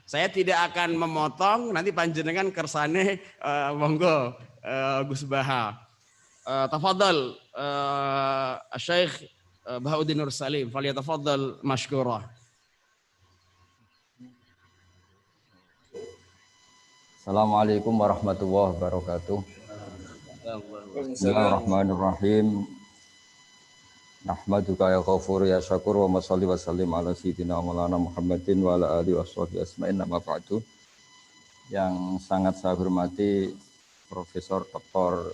Saya tidak akan memotong, nanti panjenengan kersane monggo Gus Baha. Tafadhal Syekh Bahauddin Nur Salim, falyatafaddal mashkura. Assalamualaikum warahmatullahi wabarakatuh. Bismillahirrahmanirrahim. Nahmaduka ya ghafur ya syakur wa sholli wa sallim ala sayyidina maulana Muhammadin wa ala alihi washabihi asma'in nama ba'du. Yang sangat saya hormati Profesor Dr.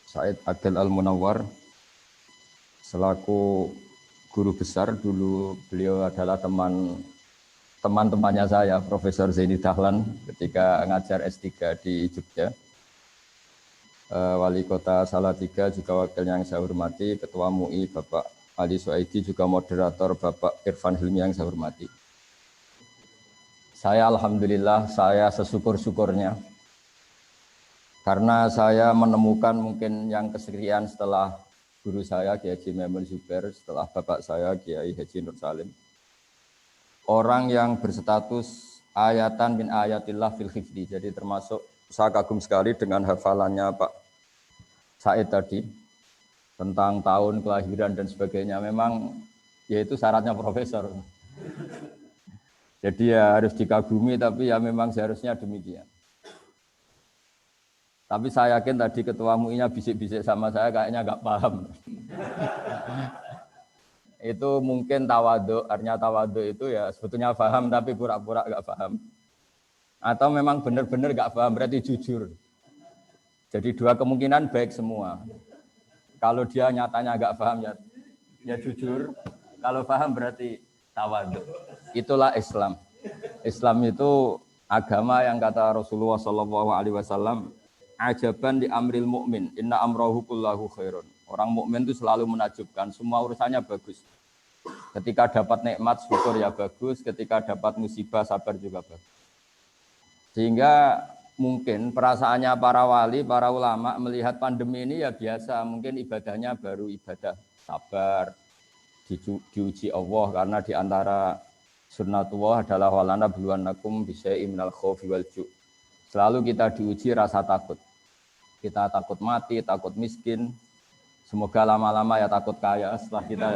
Said Akil Al-Munawwar selaku guru besar, dulu beliau adalah teman-temannya saya, Profesor Zaini Dahlan ketika ngajar S3 di Jogja. Wali Kota Salatiga juga wakilnya yang saya hormati, Ketua MUI Bapak Ali Suaidi, juga moderator Bapak Irfan Hilmi yang saya hormati. Saya alhamdulillah, saya sesyukur-syukurnya karena saya menemukan mungkin yang kesekian setelah guru saya Kiai Haji Maimun Zubair, setelah bapak saya Kiai Haji Nur Salim, orang yang berstatus ayatan min ayatillah fil hifdi. Jadi termasuk saya kagum sekali dengan hafalannya Pak Said tadi tentang tahun kelahiran dan sebagainya. Memang yaitu syaratnya profesor. Jadi ya harus dikagumi, tapi ya memang seharusnya demikian. Tapi saya yakin tadi ketua MUI-nya bisik-bisik sama saya kayaknya nggak paham. Itu mungkin tawadhu, artinya tawadhu itu ya sebetulnya paham tapi pura-pura nggak paham. Atau memang benar-benar nggak paham, berarti jujur. Jadi dua kemungkinan baik semua. Kalau dia nyatanya nggak paham ya jujur. Kalau paham berarti tawadhu. Itulah Islam. Islam itu agama yang kata Rasulullah SAW, ajaban di amril mu'min, inna amrahu kullahu khairun. Orang mukmin itu selalu menakjubkan, semua urusannya bagus. Ketika dapat nikmat syukur ya bagus, ketika dapat musibah sabar juga bagus. Sehingga mungkin perasaannya para wali, para ulama melihat pandemi ini ya biasa, mungkin ibadahnya baru ibadah sabar, diuji Allah, karena di antara sunnatullah adalah walana bluwannakum bisyai'im minal khaufi wal ju'. Selalu kita diuji rasa takut. Kita takut mati, takut miskin. Semoga lama-lama ya takut kaya setelah kita.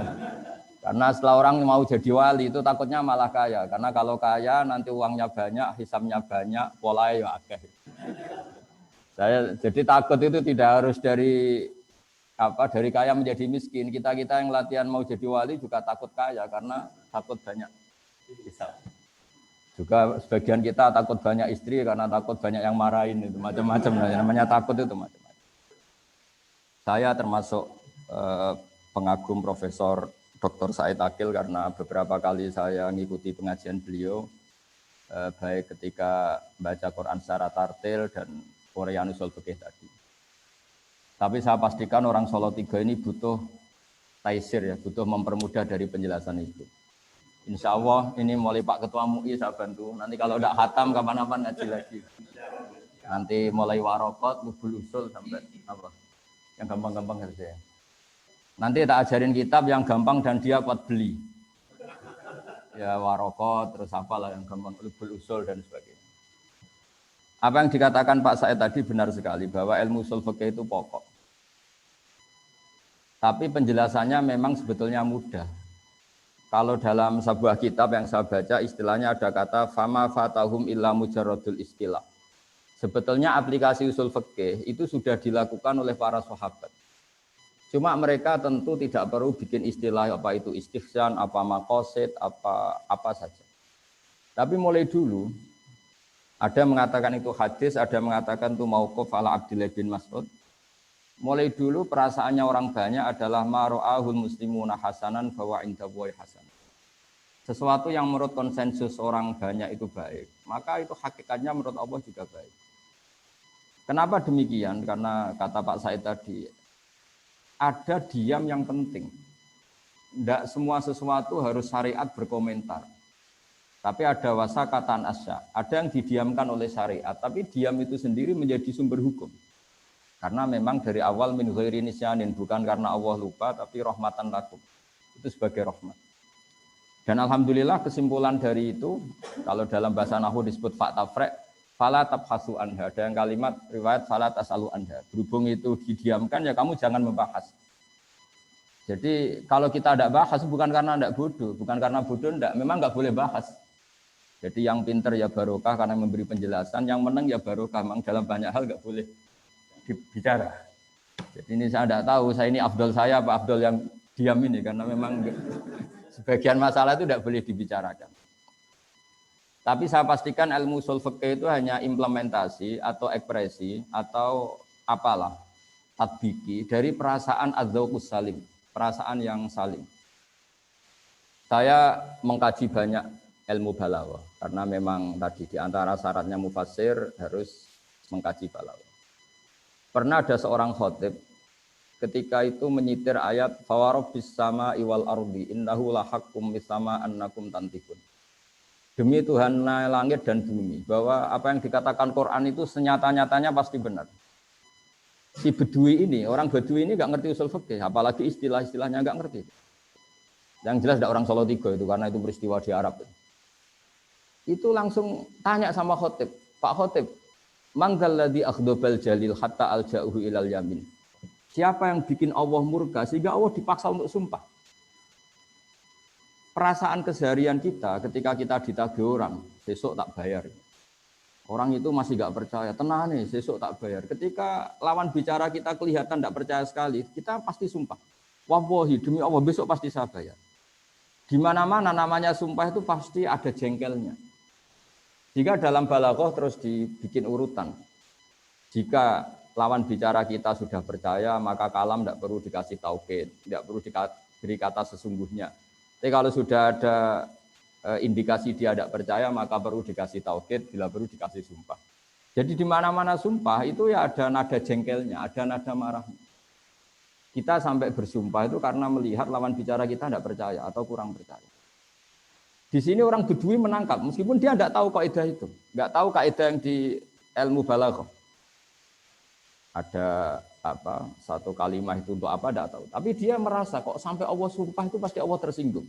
Karena setelah orang mau jadi wali itu takutnya malah kaya. Karena kalau kaya nanti uangnya banyak, hisabnya banyak, polanya ya akeh. Jadi takut itu tidak harus dari kaya menjadi miskin. Kita yang latihan mau jadi wali juga takut kaya karena takut banyak hisab. Juga sebagian kita takut banyak istri karena takut banyak yang marahin, itu macam-macam. Namanya takut itu macam-macam. Saya termasuk pengagum Profesor Dr. Said Akil karena beberapa kali saya mengikuti pengajian beliau, baik ketika baca Quran secara tartil dan Quran usul fikih tadi. Tapi saya pastikan orang Solo 3 ini butuh taisir ya, butuh mempermudah dari penjelasan itu. Insya Allah ini mulai Pak Ketua MUI saya bantu. Nanti kalau tidak khatam kapan-kapan ngaji lagi. Nanti mulai warokot, lubul usul sampai apa? Yang gampang-gampang saja. Nanti tak ajarin kitab yang gampang dan dia kuat beli. Ya warokot, terus apalah yang gampang, lubul usul dan sebagainya. Apa yang dikatakan Pak Said tadi benar sekali bahwa ilmu usul fikih itu pokok. Tapi penjelasannya memang sebetulnya mudah. Kalau dalam sebuah kitab yang saya baca istilahnya ada kata fama fatahum illa mujarradul istilah. Sebetulnya aplikasi usul fikih itu sudah dilakukan oleh para sahabat. Cuma mereka tentu tidak perlu bikin istilah apa itu istihsan, apa maqasid, apa saja. Tapi mulai dulu ada mengatakan itu hadis, ada mengatakan itu mauquf ala Abdullah bin Mas'ud. Mulai dulu perasaannya orang banyak adalah maro'ahul muslimuna hasanan bahwa indallahi hasan. Sesuatu yang menurut konsensus orang banyak itu baik, maka itu hakikatnya menurut Allah juga baik. Kenapa demikian? Karena kata Pak Said tadi, ada diam yang penting. Tidak semua sesuatu harus syariat berkomentar. Tapi ada wasakatan asya, ada yang didiamkan oleh syariat, tapi diam itu sendiri menjadi sumber hukum. Karena memang dari awal min ghairi nisyanin, bukan karena Allah lupa, tapi rahmatan lakum. Itu sebagai rahmat. Dan alhamdulillah kesimpulan dari itu, kalau dalam bahasa nahwu disebut faktafrek, fala tabhasu anha. Ada yang kalimat riwayat fala tasalu anha. Berhubung itu didiamkan, ya kamu jangan membahas. Jadi kalau kita tidak bahas bukan karena tidak bodoh, bukan karena bodoh tidak, memang nggak boleh bahas. Jadi yang pinter ya barokah karena memberi penjelasan, yang menang ya barokah. Memang dalam banyak hal nggak boleh bicara. Jadi ini saya tidak tahu, saya ini afdol saya apa afdol yang diam ini, karena memang sebagian masalah itu tidak boleh dibicarakan. Tapi saya pastikan ilmu ushul fikih itu hanya implementasi atau ekspresi atau apalah tatbiki dari perasaan adzauqus salim, perasaan yang salim. Saya mengkaji banyak ilmu balaghah karena memang tadi di antara syaratnya mufassir harus mengkaji balaghah. Pernah ada seorang khatib ketika itu menyitir ayat fawarabbis sama iwal ardi innahu lahaqqum misama annakum tantikun. Demi Tuhan langit dan bumi bahwa apa yang dikatakan Quran itu senyata-nyatanya pasti benar. Si Bedui ini, orang Bedui ini nggak ngerti usul fikih, apalagi istilah-istilahnya nggak ngerti. Yang jelas ada orang Solo Tigo itu karena itu peristiwa di Arab. Itu langsung tanya sama khatib, Pak Khatib, mangzalladzi akhdobal jalil hatta alja'uhu ilal yamin. Siapa yang bikin Allah murka sehingga Allah dipaksa untuk sumpah? Perasaan keseharian kita ketika kita ditagih orang, besok tak bayar. Orang itu masih gak percaya, tenang nih, besok tak bayar. Ketika lawan bicara kita kelihatan tidak percaya sekali, kita pasti sumpah. Wallahi, demi Allah, besok pasti saya bayar. Di mana-mana namanya sumpah itu pasti ada jengkelnya. Jika dalam balaghah terus dibikin urutan. Jika lawan bicara kita sudah percaya, maka kalam tidak perlu dikasih taukid, tidak perlu diberi kata sesungguhnya. Tapi kalau sudah ada indikasi dia tidak percaya, maka perlu dikasih taukid, bila perlu dikasih sumpah. Jadi di mana-mana sumpah itu ya ada nada jengkelnya, ada nada marahnya. Kita sampai bersumpah itu karena melihat lawan bicara kita tidak percaya atau kurang percaya. Di sini orang Bedui menangkap, meskipun dia tidak tahu kaidah itu, nggak tahu kaidah yang di ilmu balaghah. Ada apa satu kalimat itu untuk apa tidak tahu. Tapi dia merasa kok sampai Allah sumpah itu pasti Allah tersinggung.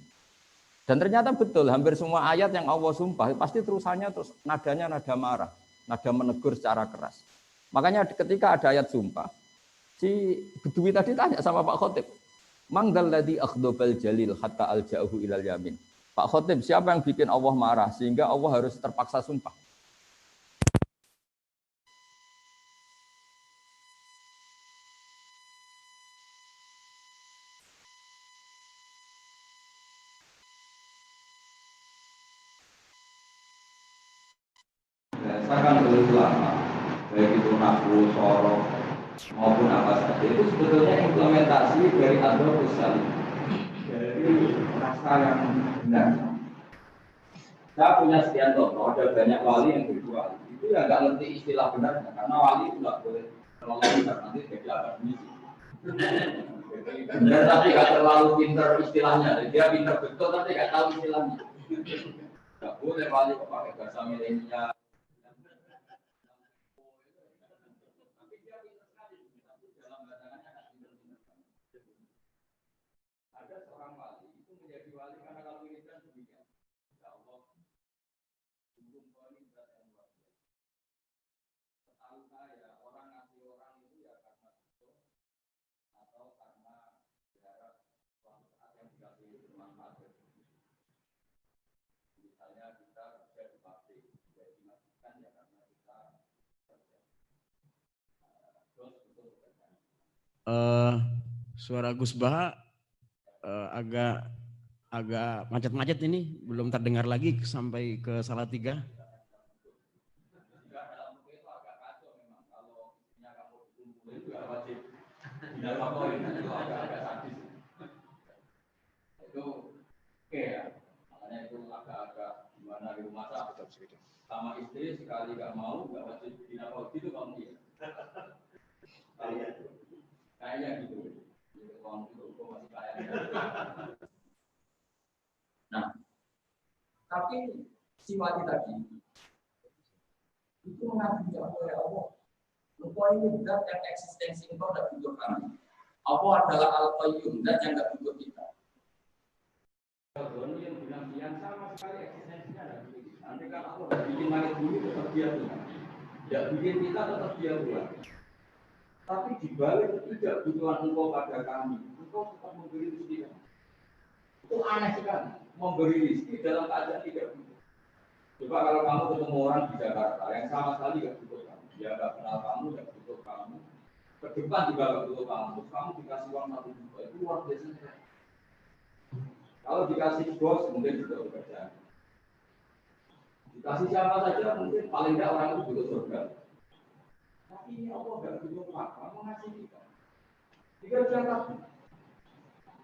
Dan ternyata betul, hampir semua ayat yang Allah sumpah pasti terusannya terus nadanya nada marah, nada menegur secara keras. Makanya ketika ada ayat sumpah, si Bedui tadi tanya sama Pak Khatib, mangdalladzi akhdobal jalil hatta alja'uhu ilal yamin. Pak Khatib, siapa yang bikin Allah marah sehingga Allah harus terpaksa sumpah? Berdasarkan oleh ulama, baik itu nahwu, sorok maupun apa saja, itu sebetulnya implementasi dari adzauqus salim, dari rasa yang benar. Saya punya sekian contoh, ada banyak wali yang berjual, itu ya nggak ngerti istilah benarnya, karena wali itu nggak boleh terlalu benar, nanti jadi akademisi. Benar tapi nggak terlalu pintar istilahnya, dia pintar betul tapi nggak tahu istilahnya. Nggak boleh wali kok pakai bahasa milenial. Ada seorang wali itu menjadi wali karena kalau wiridan demikian. Ya Allah, sungguh kau ini berat yang luar biasa. Setahu saya orang ngasih orang itu ya karena itu atau karena berharap suatu saat yang dikasih itu bermanfaat. Misalnya kita kerja di pabrik, jadi dimaksudkan ya karena kita kerja. Terus betul betul. Suara Gus Baha agak macet-macet ini, belum terdengar lagi sampai ke Salatiga. Itu oke ya, makanya itu agak-agak gimana di rumah sama istri sekali nggak mau nggak wajib dinafkahi gitu kamu ya. Kayaknya gitu. Uang itu masih kaya. Nah, tapi si wali tadi itu mengakui Allah. Engkau ini zat yang eksistensi engkau tidak butuh kami. Allah adalah Al-Qayyum, zat yang tidak butuh kita. Al-Ghani yang bilang yang sama sekali eksistensinya ada begitu. Nanti kalau Allah bikin langit bumi tetap dia Tuhan. Ya bikin kita tetap dia Tuhan. Tapi dibalik ketidakbutuhan engkau pada kami, engkau tetap memberi rezeki kami. Itu aneh sekali. Memberi rezeki dalam keadaan tidak butuh. Coba kalau kamu ketemu orang di Jakarta yang sama sekali tidak butuh kamu, dia nggak kenal kamu, tidak butuh kamu. Ke depan juga nggak butuh kamu dikasih uang 1 juta itu luar biasa. Kalau dikasih bos mungkin juga bekerja. Dikasih siapa saja mungkin paling tidak orang itu butuh surga. Tapi ini Allah nggak butuh apa, mengasihi kita. Jika dia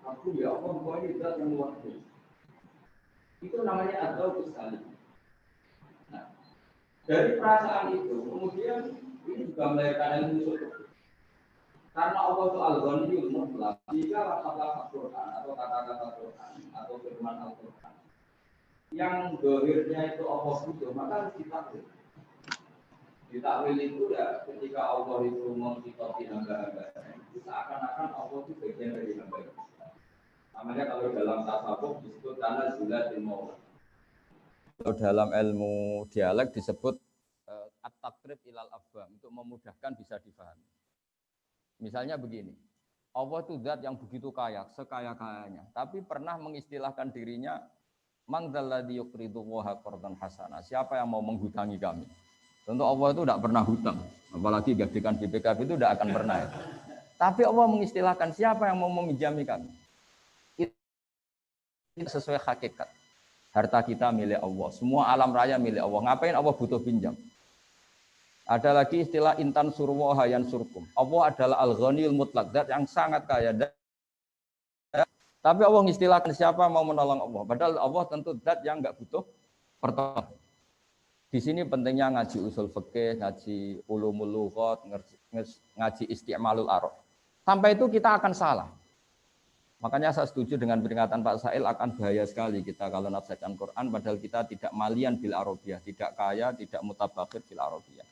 aku ya Allah bahwa ini zat yang luar biasa. Itu namanya adil sekali. Nah, dari perasaan itu kemudian ini juga melahirkan ilmu syukur. Karena Allah itu al-Ghaniyul mutlaq, jika lafaz Quran atau kata-kata Quran atau firman Al-Quran yang dohirnya itu Allah butuh, maka harus ditakwil. Ditakwil itu ya ketika Allah itu mensifati hamba-hamba, itu seakan-akan Allah itu bagian dari hamba. Namanya kalau dalam tasawuf disebut karena zulatil maula. Kalau dalam ilmu dialek disebut at-taqrib ilal afham, untuk memudahkan bisa difahami. Misalnya begini, Allah itu zat yang begitu kaya, sekaya-kayanya, tapi pernah mengistilahkan dirinya man dzalladzi yuqridu Allaha qardan hasana. Siapa yang mau menghutangi kami? Tentu Allah itu tidak pernah hutang, apalagi gajikan BPKB itu tidak akan pernah. Ya. Tapi Allah mengistilahkan siapa yang mau meminjami kami? Itu sesuai hakikat. Harta kita milik Allah, semua alam raya milik Allah. Ngapain Allah butuh pinjam? Ada lagi istilah intan surwaha yan surkum. Allah adalah al-ghaniyul mutlaq, zat yang sangat kaya. Tapi Allah mengistilahkan siapa mau menolong Allah. Padahal Allah tentu zat yang enggak butuh pertolongan. Di sini pentingnya ngaji usul fikih, ngaji ulumul lughat, ngaji isti'malul arab. Sampai itu kita akan salah. Makanya saya setuju dengan peringatan Pak Sail, akan bahaya sekali kita kalau nafsirkan Quran padahal kita tidak malian bil arabiyah, tidak kaya, tidak mutabakhir bil arabiyah.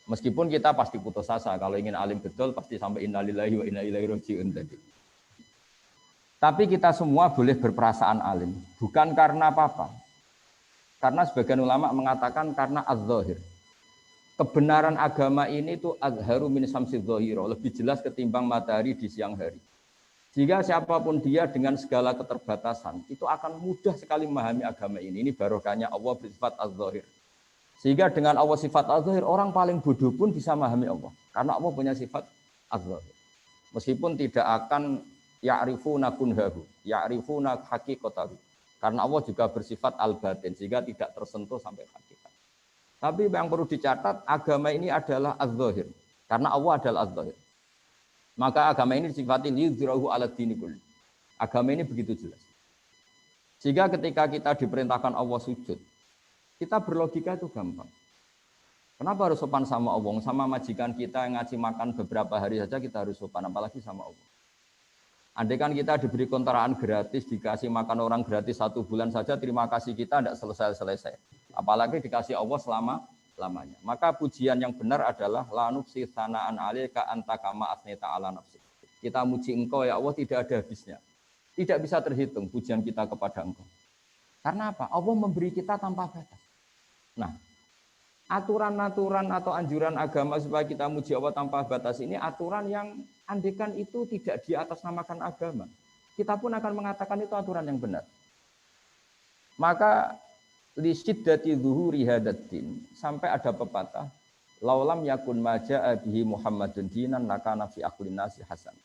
Meskipun kita pasti putus asa, kalau ingin alim betul pasti sampai innalillahi wa inna ilaihi raji'un tadi. Tapi kita semua boleh berperasaan alim, bukan karena apa-apa. Karena sebagian ulama mengatakan karena az-zahir. Kebenaran agama ini itu azharu min samsi dzahira, lebih jelas ketimbang matahari di siang hari. Jika siapapun dia dengan segala keterbatasan, itu akan mudah sekali memahami agama ini. Ini barokahnya Allah bersifat az-zahir. Sehingga dengan Allah sifat az-zahir, orang paling bodoh pun bisa memahami Allah. Karena Allah punya sifat az-zahir. Meskipun tidak akan ya'rifuna kunhahu, ya'rifuna haqiqatahu. Karena Allah juga bersifat al-batin, sehingga tidak tersentuh sampai hakikat. Tapi yang perlu dicatat, agama ini adalah az-zahir. Karena Allah adalah az-zahir. Maka agama ini disifati liyudhirahu ala dini kulli. Agama ini begitu jelas. Sehingga ketika kita diperintahkan Allah sujud, kita berlogika itu gampang. Kenapa harus sopan sama Allah? Sama majikan kita yang ngasih makan beberapa hari saja kita harus sopan, apalagi sama Allah. Andai kan kita diberi kontrakan gratis, dikasih makan orang gratis 1 bulan saja, terima kasih kita tidak selesai-selesai. Apalagi dikasih Allah selama-lamanya. Maka pujian yang benar adalah la nufsi tsana'an 'alaika anta kama asnita 'ala nafsi. Kita muji engkau ya Allah tidak ada habisnya. Tidak bisa terhitung pujian kita kepada engkau. Karena apa? Allah memberi kita tanpa batas. Nah, aturan-aturan atau anjuran agama supaya kita muji Allah tanpa batas ini aturan yang andekan itu tidak di atas namakan agama. Kita pun akan mengatakan itu aturan yang benar. Maka li syiddati zuhuri hadaddin, sampai ada pepatah laulam yakun maja'a bihi Muhammadun dinan lakana fi aqlin nasi hasan.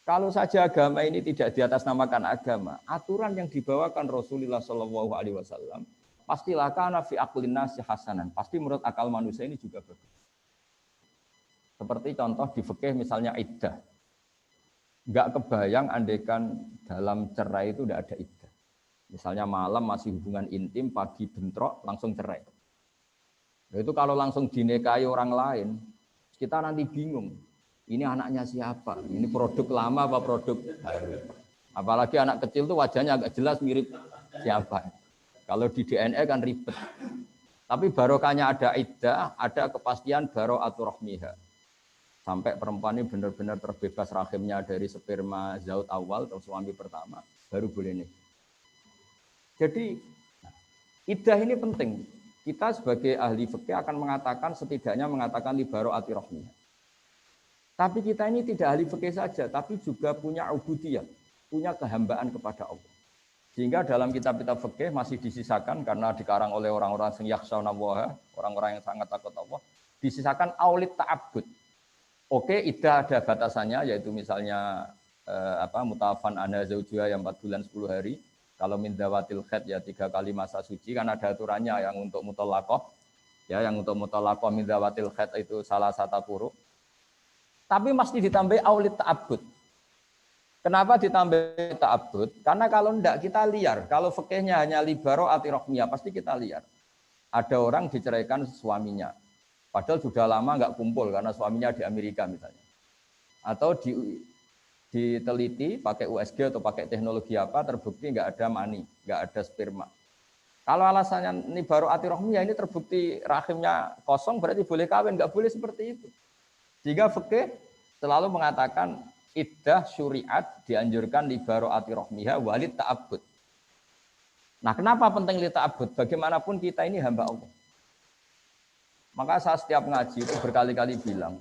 Kalau saja agama ini tidak di atas namakan agama, aturan yang dibawakan Rasulullah Shallallahu Alaihi Wasallam pastilah kana fi aqlin nasi hasanan. Pasti menurut akal manusia ini juga bagus. Seperti contoh di fikih misalnya iddah. Enggak kebayang andekan dalam cerai itu tidak ada iddah. Misalnya malam masih hubungan intim, pagi bentrok, langsung cerai. Nah, itu kalau langsung dinikahi orang lain, kita nanti bingung. Ini anaknya siapa? Ini produk lama apa produk baru? Apalagi anak kecil tuh wajahnya agak jelas mirip siapa. Kalau di DNA kan ribet. Tapi barokahnya ada iddah, ada kepastian baro'atur rahmiha. Sampai perempuan ini benar-benar terbebas rahimnya dari sperma zaut awal atau suami pertama, baru boleh nikah. Jadi iddah ini penting. Kita sebagai ahli fikih akan mengatakan setidaknya mengatakan li bara'ati rahmiyah. Tapi kita ini tidak ahli fikih saja, tapi juga punya ubudiyah, punya kehambaan kepada Allah. Sehingga dalam kitab-kitab fikih masih disisakan karena dikarang oleh orang-orang yang yakhshawna Allah, orang-orang yang sangat takut Allah, disisakan aulit ta'abbud. Oke, iddah ada batasannya, yaitu misalnya mutafan ana zaujuha yang 4 bulan 10 hari. Kalau min dawatil khaid ya 3 kali masa suci, kan ada aturannya yang untuk mutallaqah. Ya, yang untuk mutallaqah min dawatil khaid itu salah satu puru. Tapi mesti ditambah aulit ta'abbud. Kenapa ditambah ta'abbud? Karena kalau enggak kita liar. Kalau fikihnya hanya li bara'ati rahmiyah pasti kita liar. Ada orang diceraikan suaminya. Padahal sudah lama enggak kumpul karena suaminya di Amerika misalnya. Atau diteliti pakai USG atau pakai teknologi apa terbukti enggak ada mani, enggak ada sperma. Kalau alasannya ini bara'ati rahmiyah ini terbukti rahimnya kosong berarti boleh kawin, enggak boleh seperti itu. Sehingga fikih selalu mengatakan iddah syuriat dianjurkan li bara'ati rahmiyah walid ta'abbud. Nah, kenapa penting li ta'abbud? Bagaimanapun kita ini hamba Allah. Maka saya setiap ngaji itu berkali-kali bilang,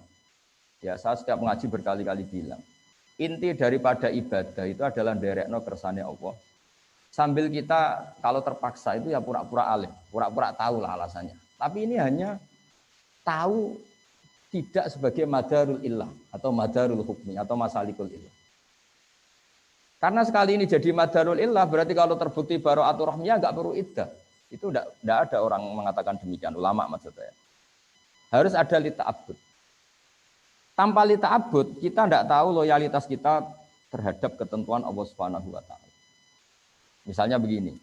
inti daripada ibadah itu adalah nderekno kersane Allah. Sambil kita kalau terpaksa itu ya pura-pura alim, pura-pura tahu lah alasannya. Tapi ini hanya tahu tidak sebagai madarul illah atau madarul hukmi atau masalikul illah. Karena sekali ini jadi madarul illah berarti kalau terbukti bara'atul rahmiyah enggak perlu iddah. Itu enggak ada orang mengatakan demikian, ulama maksud saya. Harus ada li ta'abbud. Tanpa li ta'abbud kita enggak tahu loyalitas kita terhadap ketentuan Allah Subhanahu wa taala. Misalnya begini.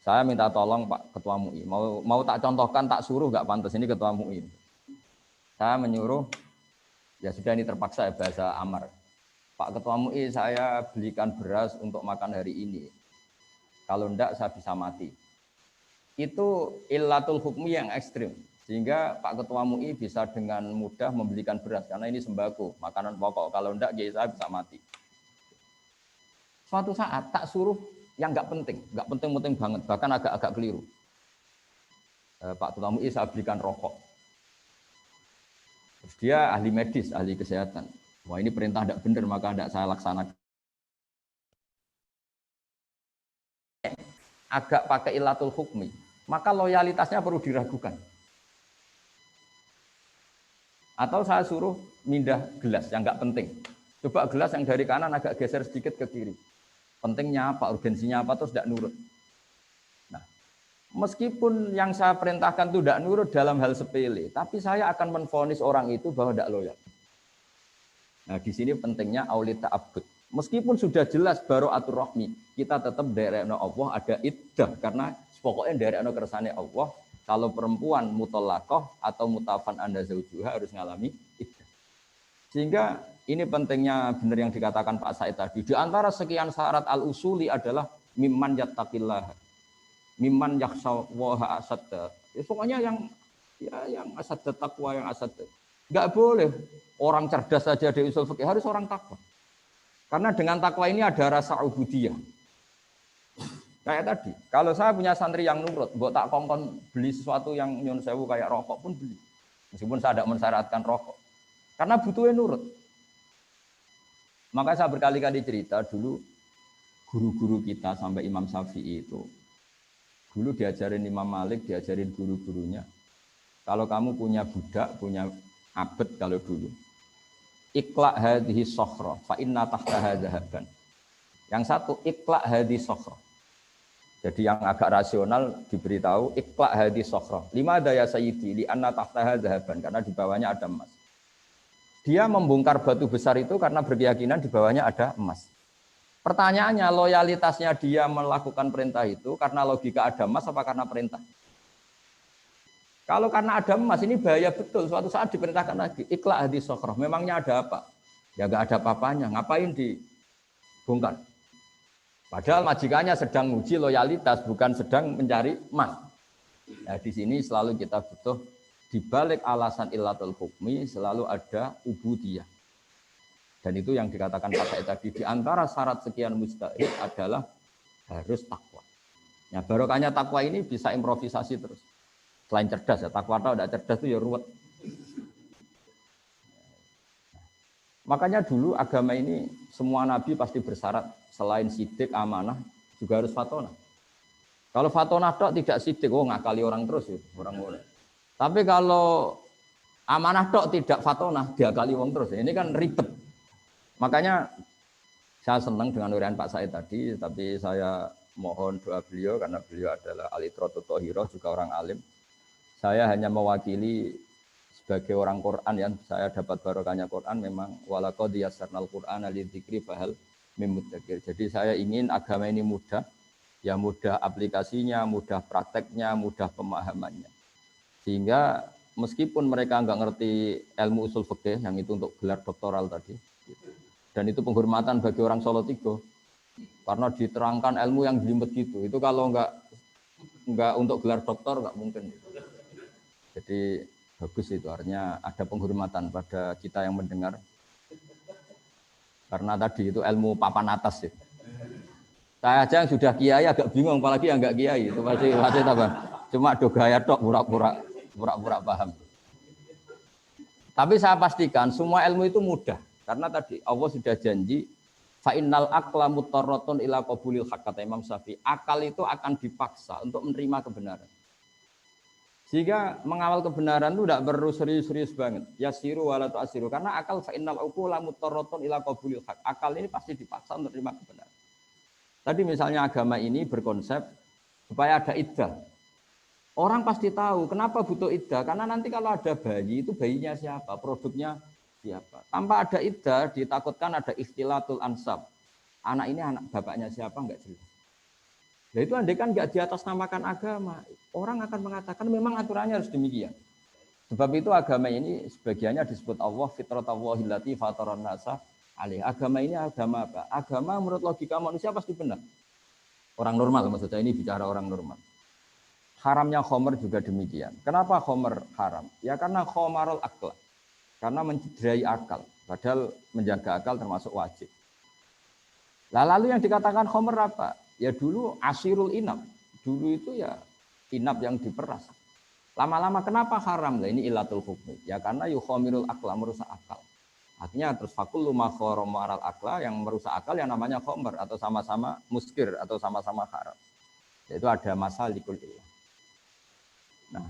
Saya minta tolong Pak Ketua MUI, mau tak contohkan, tak suruh enggak pantas, ini Ketua MUI. Saya menyuruh, ya sudah ini terpaksa ya bahasa amar. Pak Ketua MUI saya belikan beras untuk makan hari ini. Kalau enggak saya bisa mati. Itu illatul hukmi yang ekstrim. Sehingga Pak Ketua MUI bisa dengan mudah membelikan beras. Karena ini sembako, makanan pokok. Kalau enggak ya saya bisa mati. Suatu saat tak suruh yang enggak penting banget. Bahkan agak-agak keliru. Pak Ketua MUI saya belikan rokok. Terus dia ahli medis, ahli kesehatan. Wah ini perintah tidak benar, maka tidak saya laksanakan. Agak pakai illatul hukmi, maka loyalitasnya perlu diragukan. Atau saya suruh mindah gelas yang nggak penting. Coba gelas yang dari kanan agak geser sedikit ke kiri. Pentingnya apa, urgensinya apa, terus tidak nurut. Meskipun yang saya perintahkan itu tidak nurut dalam hal sepele, tapi saya akan menvonis orang itu bahwa tidak loyal. Nah, di sini pentingnya aulit ta'abbud. Meskipun sudah jelas bara'atul rahmi, kita tetap nderekno Allah ada iddah karena pokoknya nderekno kersane Allah. Kalau perempuan mutallaqah atau mutafan anda zaujuha harus ngalami iddah. Sehingga ini pentingnya benar yang dikatakan Pak Said tadi. Di antara sekian syarat al-usuli adalah mimman yattaqillah. Mimman yakhshawaha asadda. Ya, pokoknya yang asadda takwa, yang asadda. Enggak boleh orang cerdas saja di usul fikih, harus orang takwa. Karena dengan takwa ini ada rasa ubudiyah. Kayak tadi, kalau saya punya santri yang nurut, mbok tak kongkon beli sesuatu yang nyun sewu kayak rokok pun beli. Meskipun saya tidak mensyaratkan rokok. Karena butuhnya nurut. Maka saya berkali-kali cerita dulu guru-guru kita sampai Imam Syafi'i itu. Dulu diajarin Imam Malik, diajarin guru-gurunya. Kalau kamu punya budak, punya abed kalau dulu. Iqla' hadhihi sokhra, fa inna tahtaha dhahaban. Yang satu, iqla' hadhihi sokhra. Jadi yang agak rasional diberitahu, iqla' hadhihi sokhra. Lima daya sayyidi, li anna tahtaha dhahaban. Karena di bawahnya ada emas. Dia membongkar batu besar itu karena berkeyakinan di bawahnya ada emas. Pertanyaannya, loyalitasnya dia melakukan perintah itu karena logika ada emas apa karena perintah? Kalau karena ada emas ini bahaya betul. Suatu saat diperintahkan lagi, iqla' hadhihi sokhra. Memangnya ada apa? Ya enggak ada apa-apanya. Ngapain dibongkar? Padahal majikannya sedang menguji loyalitas, bukan sedang mencari emas. Nah, di sini selalu kita butuh di balik alasan illatul hukmi selalu ada ubudiyah. Dan itu yang dikatakan Pak Said tadi, di antara syarat sekian mustahil adalah harus takwa. Ya barokahnya takwa ini bisa improvisasi terus. Selain cerdas ya, takwa atau tidak cerdas itu ya ruwet. Makanya dulu agama ini semua nabi pasti bersyarat selain sidik, amanah juga harus fatonah. Kalau fatonah tok tidak sidik, oh ngakali orang terus ya, orang mulai. Tapi kalau amanah tok tidak fatonah, diakali orang terus. Ini kan ribet. Makanya saya senang dengan urian Pak Said tadi, tapi saya mohon doa beliau karena beliau adalah alitrotu tohiroh, juga orang alim. Saya hanya mewakili sebagai orang Quran yang saya dapat barokahnya Quran memang walaqad yassarnal Qur'ana lidzikri fahal mimudzakir. Jadi saya ingin agama ini mudah, ya mudah aplikasinya, mudah prakteknya, mudah pemahamannya. Sehingga meskipun mereka enggak ngerti ilmu usul fikih yang itu untuk gelar doktoral tadi, dan itu penghormatan bagi orang Solo Tigo, karena diterangkan ilmu yang jelimet gitu. Itu kalau enggak untuk gelar doktor enggak mungkin. Jadi bagus itu, artinya ada penghormatan pada kita yang mendengar. Karena tadi itu ilmu papan atas ya. Saya aja yang sudah kiai agak bingung, apalagi yang enggak kiai itu pasti tambah. Cuma do gaya tok pura-pura paham. Tapi saya pastikan semua ilmu itu mudah. Karena tadi Allah sudah janji fa innal aqla mutarratun ila qabulil haq, kata Imam Syafi'i. Akal itu akan dipaksa untuk menerima kebenaran. Sehingga mengawal kebenaran itu tidak perlu serius-serius banget. Yasiru wala tu'asiru. Karena akal fa innal uqula mutarratun ila qabulil haq. Akal ini pasti dipaksa untuk menerima kebenaran. Tadi misalnya agama ini berkonsep supaya ada iddah. Orang pasti tahu kenapa butuh iddah. Karena nanti kalau ada bayi, itu bayinya siapa? Produknya siapa? Tanpa ada iddah, ditakutkan ada ikhtilatul ansab. Anak ini anak bapaknya siapa? Enggak jelas. Nah itu andai kan enggak di atas namakan agama, orang akan mengatakan memang aturannya harus demikian. Sebab itu agama ini sebagiannya disebut Allah fitratallahi allati fataran nasa alaih. Agama ini agama apa? Agama menurut logika manusia pasti benar. Orang normal maksudnya, ini bicara orang normal. Haramnya khomer juga demikian. Kenapa khomer haram? Ya karena khomarul akal. Karena mencederai akal. Padahal menjaga akal termasuk wajib. Lalu yang dikatakan khomer apa? Ya dulu asirul inab. Dulu itu ya inab yang diperas. Lama-lama kenapa haram? Lah ini ilatul hukmi. Ya karena yukhomirul akla, merusak akal. Artinya terus fakul luma khoromaral akla, yang merusak akal yang namanya khomer atau sama-sama muskir atau sama-sama haram. Yaitu ada masalikul ilah. Nah,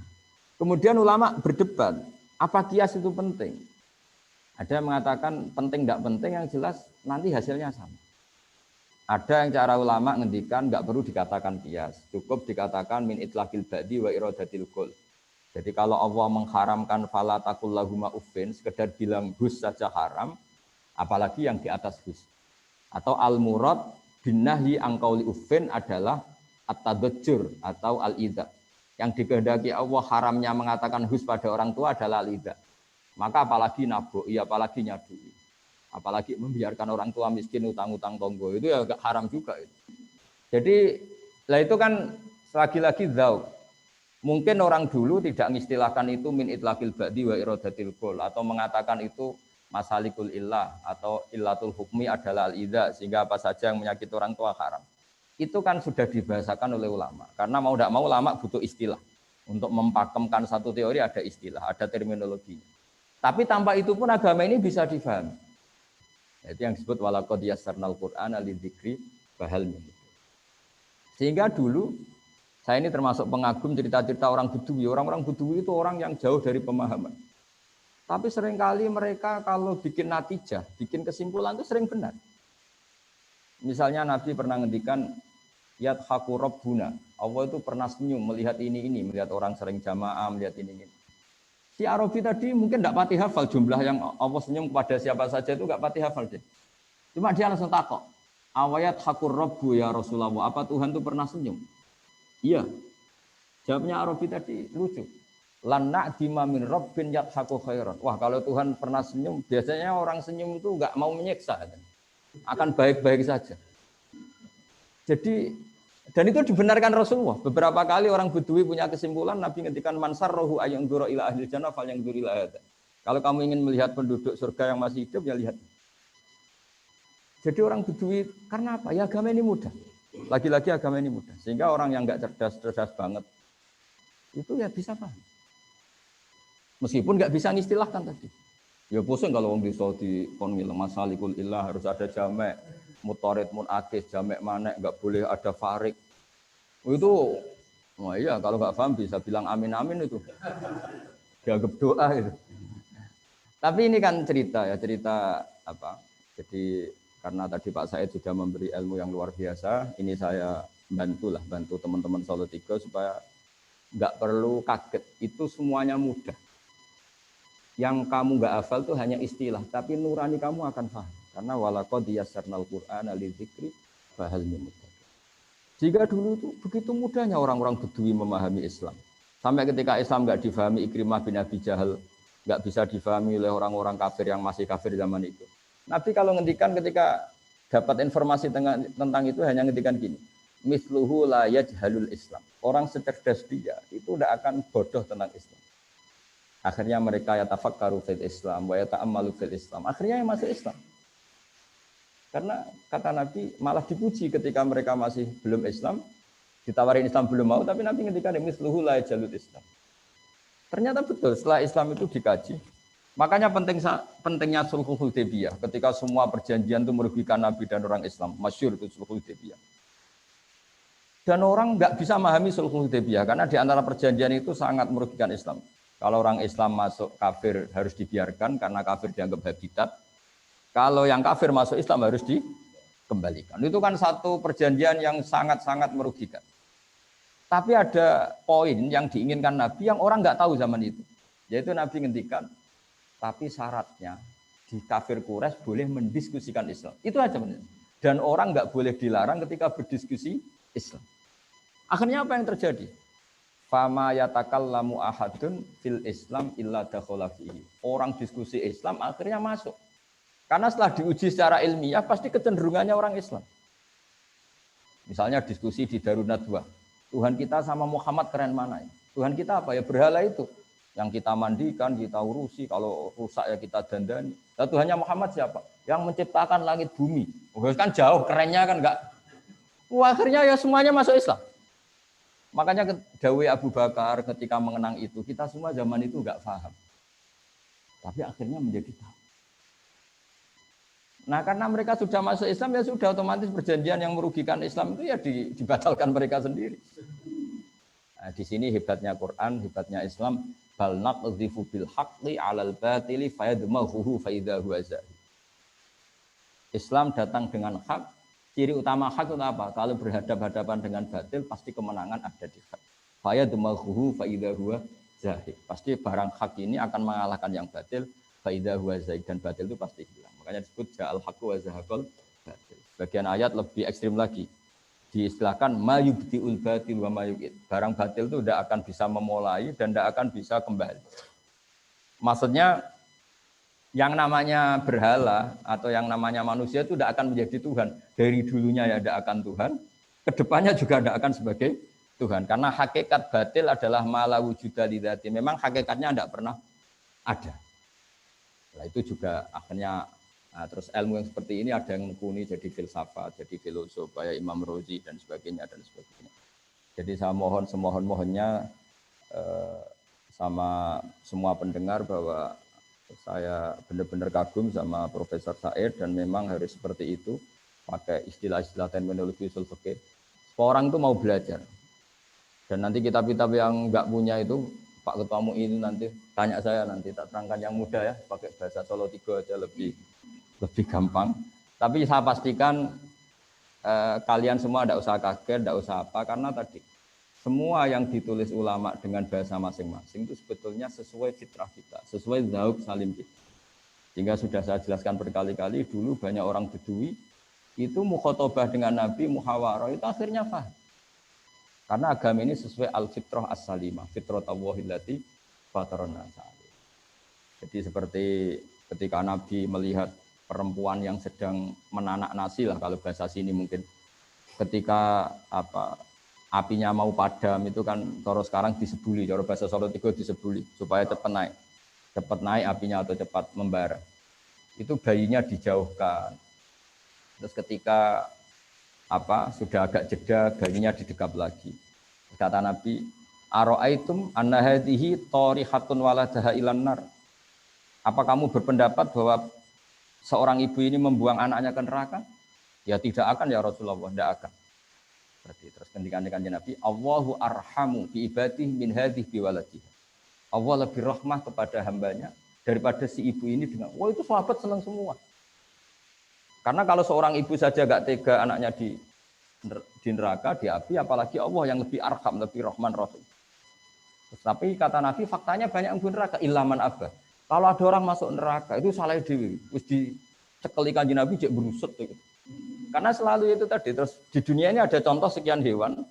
kemudian ulama berdebat, apa kias itu penting? Ada yang mengatakan penting tidak penting, yang jelas nanti hasilnya sama. Ada yang cara ulama ngendikan nggak perlu dikatakan kias, cukup dikatakan min itlaqil ba'di wa iradatil qul. Jadi kalau Allah mengharamkan fala taqul lahuma uffin, sekedar bilang hus saja haram, apalagi yang di atas hus. Atau al murad bin nahyi an qauli uffin adalah at-tadajjur atau al-idza. Yang dikehendaki Allah haramnya mengatakan hus pada orang tua adalah al-idza. Maka apalagi naboi, apalagi nyadui. Apalagi membiarkan orang tua miskin utang-utang tonggo, itu ya agak haram juga itu. Jadi lah itu kan lagi-lagi dzauq. Mungkin orang dulu tidak mengistilahkan itu min itlaqil ba'di wa iradatil qul, atau mengatakan itu masalikul illah atau illatul hukmi adalah al-idza, sehingga apa saja yang menyakiti orang tua haram. Itu kan sudah dibahasakan oleh ulama. Karena mau tidak mau ulama butuh istilah. Untuk mempakemkan satu teori ada istilah, ada terminologinya. Tapi tanpa itu pun agama ini bisa difahami. Itu yang disebut walaqad yassarnal Qur'ana lidzikri fahal min. Sehingga dulu saya ini termasuk pengagum cerita-cerita orang Bedui. Orang-orang Bedui itu orang yang jauh dari pemahaman. Tapi seringkali mereka kalau bikin natijah, bikin kesimpulan itu sering benar. Misalnya Nabi pernah ngendikan yadhaku rabbuna. Allah itu pernah senyum melihat ini, melihat orang sering jamaah, melihat ini. Si Arabi tadi mungkin tidak pati hafal jumlah yang Allah senyum kepada siapa saja itu, nggak pati hafal deh. Cuma dia langsung takok. Awayat hakur rabbu ya Rasulullah. Apa Tuhan itu pernah senyum? Iya. Jawabnya Arabi tadi lucu. Lan na'dima min rabbin yadhaku khairan. Wah, kalau Tuhan pernah senyum, biasanya orang senyum itu nggak mau menyiksa. Akan baik-baik saja. Jadi dan itu dibenarkan Rasulullah. Beberapa kali orang Bedui punya kesimpulan, Nabi ngendikan mansar rohu ayang duro ila ahli jannah fal yang duri ila. Kalau kamu ingin melihat penduduk surga yang masih hidup, ya lihat. Jadi orang Bedui karena apa? Ya agama ini mudah. Lagi-lagi agama ini mudah. Sehingga orang yang nggak cerdas banget itu ya bisa paham. Meskipun nggak bisa ngistilahkan tadi. Ya pusing kalau orang bisa di konwil masalikul ilah harus ada jamek, mutarid munakis, jamek manek, nggak boleh ada farik. Itu, wah iya kalau nggak paham bisa bilang amin amin itu. Dianggap doa itu. Tapi ini kan cerita ya, cerita apa? Jadi karena tadi Pak Said sudah memberi ilmu yang luar biasa, ini saya bantu teman-teman Solo 3 supaya nggak perlu kaget. Itu semuanya mudah. Yang kamu nggak hafal itu hanya istilah, tapi nurani kamu akan paham. Karena walaqad yassarnal Qur'ana lidzikri fahal min muddakir. Jika dulu itu begitu mudahnya orang-orang Bedui memahami Islam. Sampai ketika Islam nggak difahami Ikrimah bin Abi Jahal, nggak bisa difahami oleh orang-orang kafir yang masih kafir zaman itu. Nabi kalau ngendikan ketika dapat informasi tentang itu hanya ngendikan gini, misluhu la yajhalul Islam. Orang secerdas dia itu tidak akan bodoh tentang Islam. Akhirnya mereka yatafakkaru fil Islam wa yata'ammalu fil Islam. Akhirnya yang masuk Islam. Karena kata Nabi malah dipuji ketika mereka masih belum Islam, ditawarin Islam belum mau, tapi Nabi ngendikan misluhu la yajhalul Islam. Ternyata betul setelah Islam itu dikaji. Makanya pentingnya sulhul Hudaybiyah ketika semua perjanjian itu merugikan Nabi dan orang Islam. Masyhur itu sulhul Hudaybiyah. Dan orang nggak bisa memahami sulhul Hudaybiyah karena di antara perjanjian itu sangat merugikan Islam. Kalau orang Islam masuk kafir harus dibiarkan karena kafir dianggap habitat. Kalau yang kafir masuk Islam harus dikembalikan. Itu kan satu perjanjian yang sangat-sangat merugikan. Tapi ada poin yang diinginkan Nabi yang orang nggak tahu zaman itu. Yaitu Nabi ngendikan, tapi syaratnya di kafir Quraisy boleh mendiskusikan Islam. Itu aja benar. Dan orang nggak boleh dilarang ketika berdiskusi Islam. Akhirnya apa yang terjadi? Fama yatakallamu ahadun fil Islam illa dakhala fihi. Orang diskusi Islam akhirnya masuk. Karena setelah diuji secara ilmiah pasti kecenderungannya orang Islam. Misalnya diskusi di Darun Nadwah. Tuhan kita sama Muhammad keren mana? Tuhan kita apa ya? Berhala itu. Yang kita mandikan, kita urusi. Kalau rusak ya kita dandani. Nah, Tuhannya Muhammad siapa? Yang menciptakan langit bumi. Oh, kan jauh, kerennya kan enggak. Akhirnya ya semuanya masuk Islam. Makanya dawai Abu Bakar ketika mengenang itu, kita semua zaman itu enggak paham. Tapi akhirnya menjadi tahu. Nah karena mereka sudah masuk Islam ya sudah otomatis perjanjian yang merugikan Islam itu ya dibatalkan mereka sendiri. Nah, di sini hebatnya Quran, hebatnya Islam. Bal naqdhifu bil haqqi 'alal batili fayadmaghuhu fa idza huwa zahid. Islam datang dengan hak. Ciri utama hak itu apa? Kalau berhadapan-hadapan dengan batil pasti kemenangan ada di hak. Fayadmaghuhu fa idza huwa zahid. Pasti barang hak ini akan mengalahkan yang batil. Fa idza huwa zahid, dan batil itu pasti hilang. Makanya disebut ja'al haqqu wa zahaqal batil. Bagian ayat lebih ekstrim lagi. Diistilahkan mayubdiul batil wa mayu'id. Barang batil itu tidak akan bisa memulai dan tidak akan bisa kembali. Maksudnya yang namanya berhala atau yang namanya manusia itu tidak akan menjadi Tuhan. Dari dulunya ya tidak akan Tuhan, kedepannya juga tidak akan sebagai Tuhan. Karena hakikat batil adalah mala wujuda lidzati. Memang hakikatnya tidak pernah ada. Nah, itu juga akhirnya terus ilmu yang seperti ini ada yang menekuni jadi filsafat, jadi filosof, kayak Imam Rozi dan sebagainya dan sebagainya. Jadi saya mohon semohon-mohonnya sama semua pendengar bahwa saya benar-benar kagum sama Profesor Said dan memang harus seperti itu, pakai istilah-istilah terminologi usul fikih. Orang itu mau belajar. Dan nanti kitab-kitab yang nggak punya itu Pak Ketua MUI itu nanti tanya saya, nanti tak terangkan yang mudah ya, pakai bahasa Solo 3 aja lebih gampang. Tapi saya pastikan kalian semua tidak usah kaget, tidak usah apa, karena tadi semua yang ditulis ulama dengan bahasa masing-masing itu sebetulnya sesuai fitrah kita, sesuai zauq salim kita. Sehingga sudah saya jelaskan berkali-kali, dulu banyak orang Bedui itu mukhotobah dengan Nabi, muhawarah, itu akhirnya paham. Karena agama ini sesuai al-fitrah as-salimah, fitrah Allahillati fatarona sa'ali. Jadi seperti ketika Nabi melihat perempuan yang sedang menanak nasi lah, kalau bahasa sini mungkin. Ketika apinya mau padam itu kan kalau sekarang disebuli, kalau bahasa Solo 3 disebuli supaya cepat naik apinya atau cepat membara. Itu bayinya dijauhkan. Terus ketika sudah agak jeda, bayinya didekap lagi. Kata Nabi, "Ara'aitum anna hadhihi tarihatun waladaha ilan nar?" Apa kamu berpendapat bahwa seorang ibu ini membuang anaknya ke neraka? Ya tidak akan ya Rasulullah, tidak akan. Berarti terus ketika Nabi, Allahu arhamu bi ibadihi min hadhihi bi waladiha. Allah lebih rahmah kepada hambanya daripada si ibu ini dengan, wah itu sahabat senang semua. Karena kalau seorang ibu saja gak tega anaknya di neraka, di api, apalagi Allah yang lebih arham, lebih rahman rahim. Tapi kata Nabi, faktanya banyak yang neraka, ilaman abah. Kalau ada orang masuk neraka, itu salah dewi. Terus dicekeli kanjeng Nabi, cek berusut. Gitu. Karena selalu itu tadi, terus di dunia ini ada contoh sekian hewan,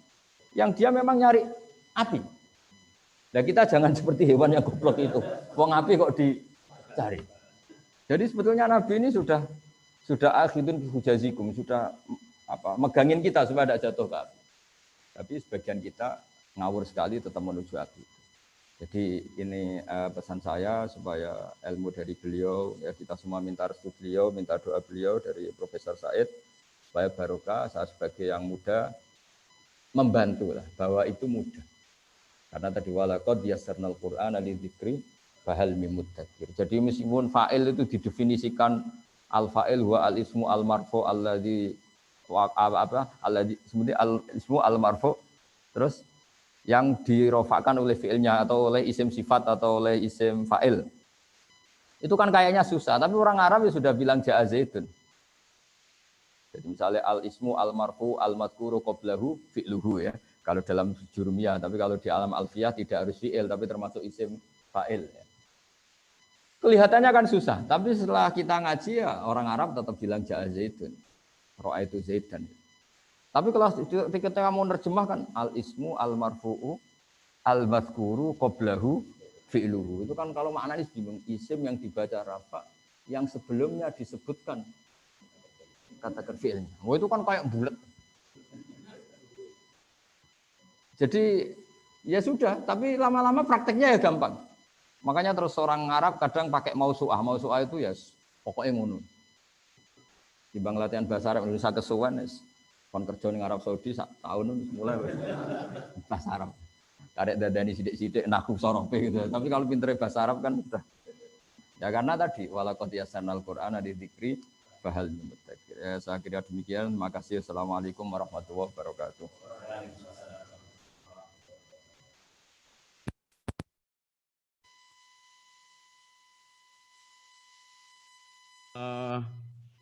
yang dia memang nyari api. Nah kita jangan seperti hewan yang goblok itu. Wong api kok dicari. Jadi sebetulnya Nabi ini sudah akhidun hujazikum, sudah megangin kita supaya tidak jatuh ke api. Tapi sebagian kita ngawur sekali tetap menuju api. Jadi ini pesan saya supaya ilmu dari beliau, ya kita semua minta restu beliau, minta doa beliau dari Profesor Said, supaya barokah. Saya sebagai yang muda membantu lah bahwa itu mudah. Karena tadi walaqad yassarnal Qur'ana lidzikri fahal mim mudzakir. Jadi meskipun fa'il itu didefinisikan al-fa'il wa al-ismu al-marfu alladzi alladzi sebenarnya al-ismu al-marfu, terus yang dirofakkan oleh fi'ilnya atau oleh isim sifat atau oleh isim fa'il. Itu kan kayaknya susah, tapi orang Arab ya sudah bilang ja'a zaidun. Jadi misalnya al-ismu al-marfu al-madhkuru qablahu fi'luhu ya. Kalau dalam jurumiyah, tapi kalau di alam alfiyah tidak harus fi'il, tapi termasuk isim fa'il. Ya. Kelihatannya kan susah, tapi setelah kita ngaji ya orang Arab tetap bilang ja'a zaidun, ra'aitu zaidan. Tapi kalau ketika mau nerjemahkan al-ismu al-marfu'u al-madhkuru qablahu fi'luhu. Itu kan kalau maknanya bingung, isim yang dibaca rafa yang sebelumnya disebutkan katakan fi'ilnya. Oh itu kan kayak bulat. Jadi ya sudah, tapi lama-lama prakteknya ya gampang. Makanya terus orang Arab kadang pakai mausu'ah. Mausu'ah itu ya pokoknya ngono. Timbang latihan bahasa Arab Indonesia kesuwen kon kerja ning Arab Saudi sak tahun mulai bahasa Arab. Karek dadani sithik-sithik nahu sorope gitu. Tapi kalau pintere bahasa Arab kan udah. Ya karena tadi walaqad yasanal Qur'ana lidzikri fahal mim mudzakir. Ya, saya kira demikian. Terima kasih. Assalamualaikum warahmatullahi wabarakatuh.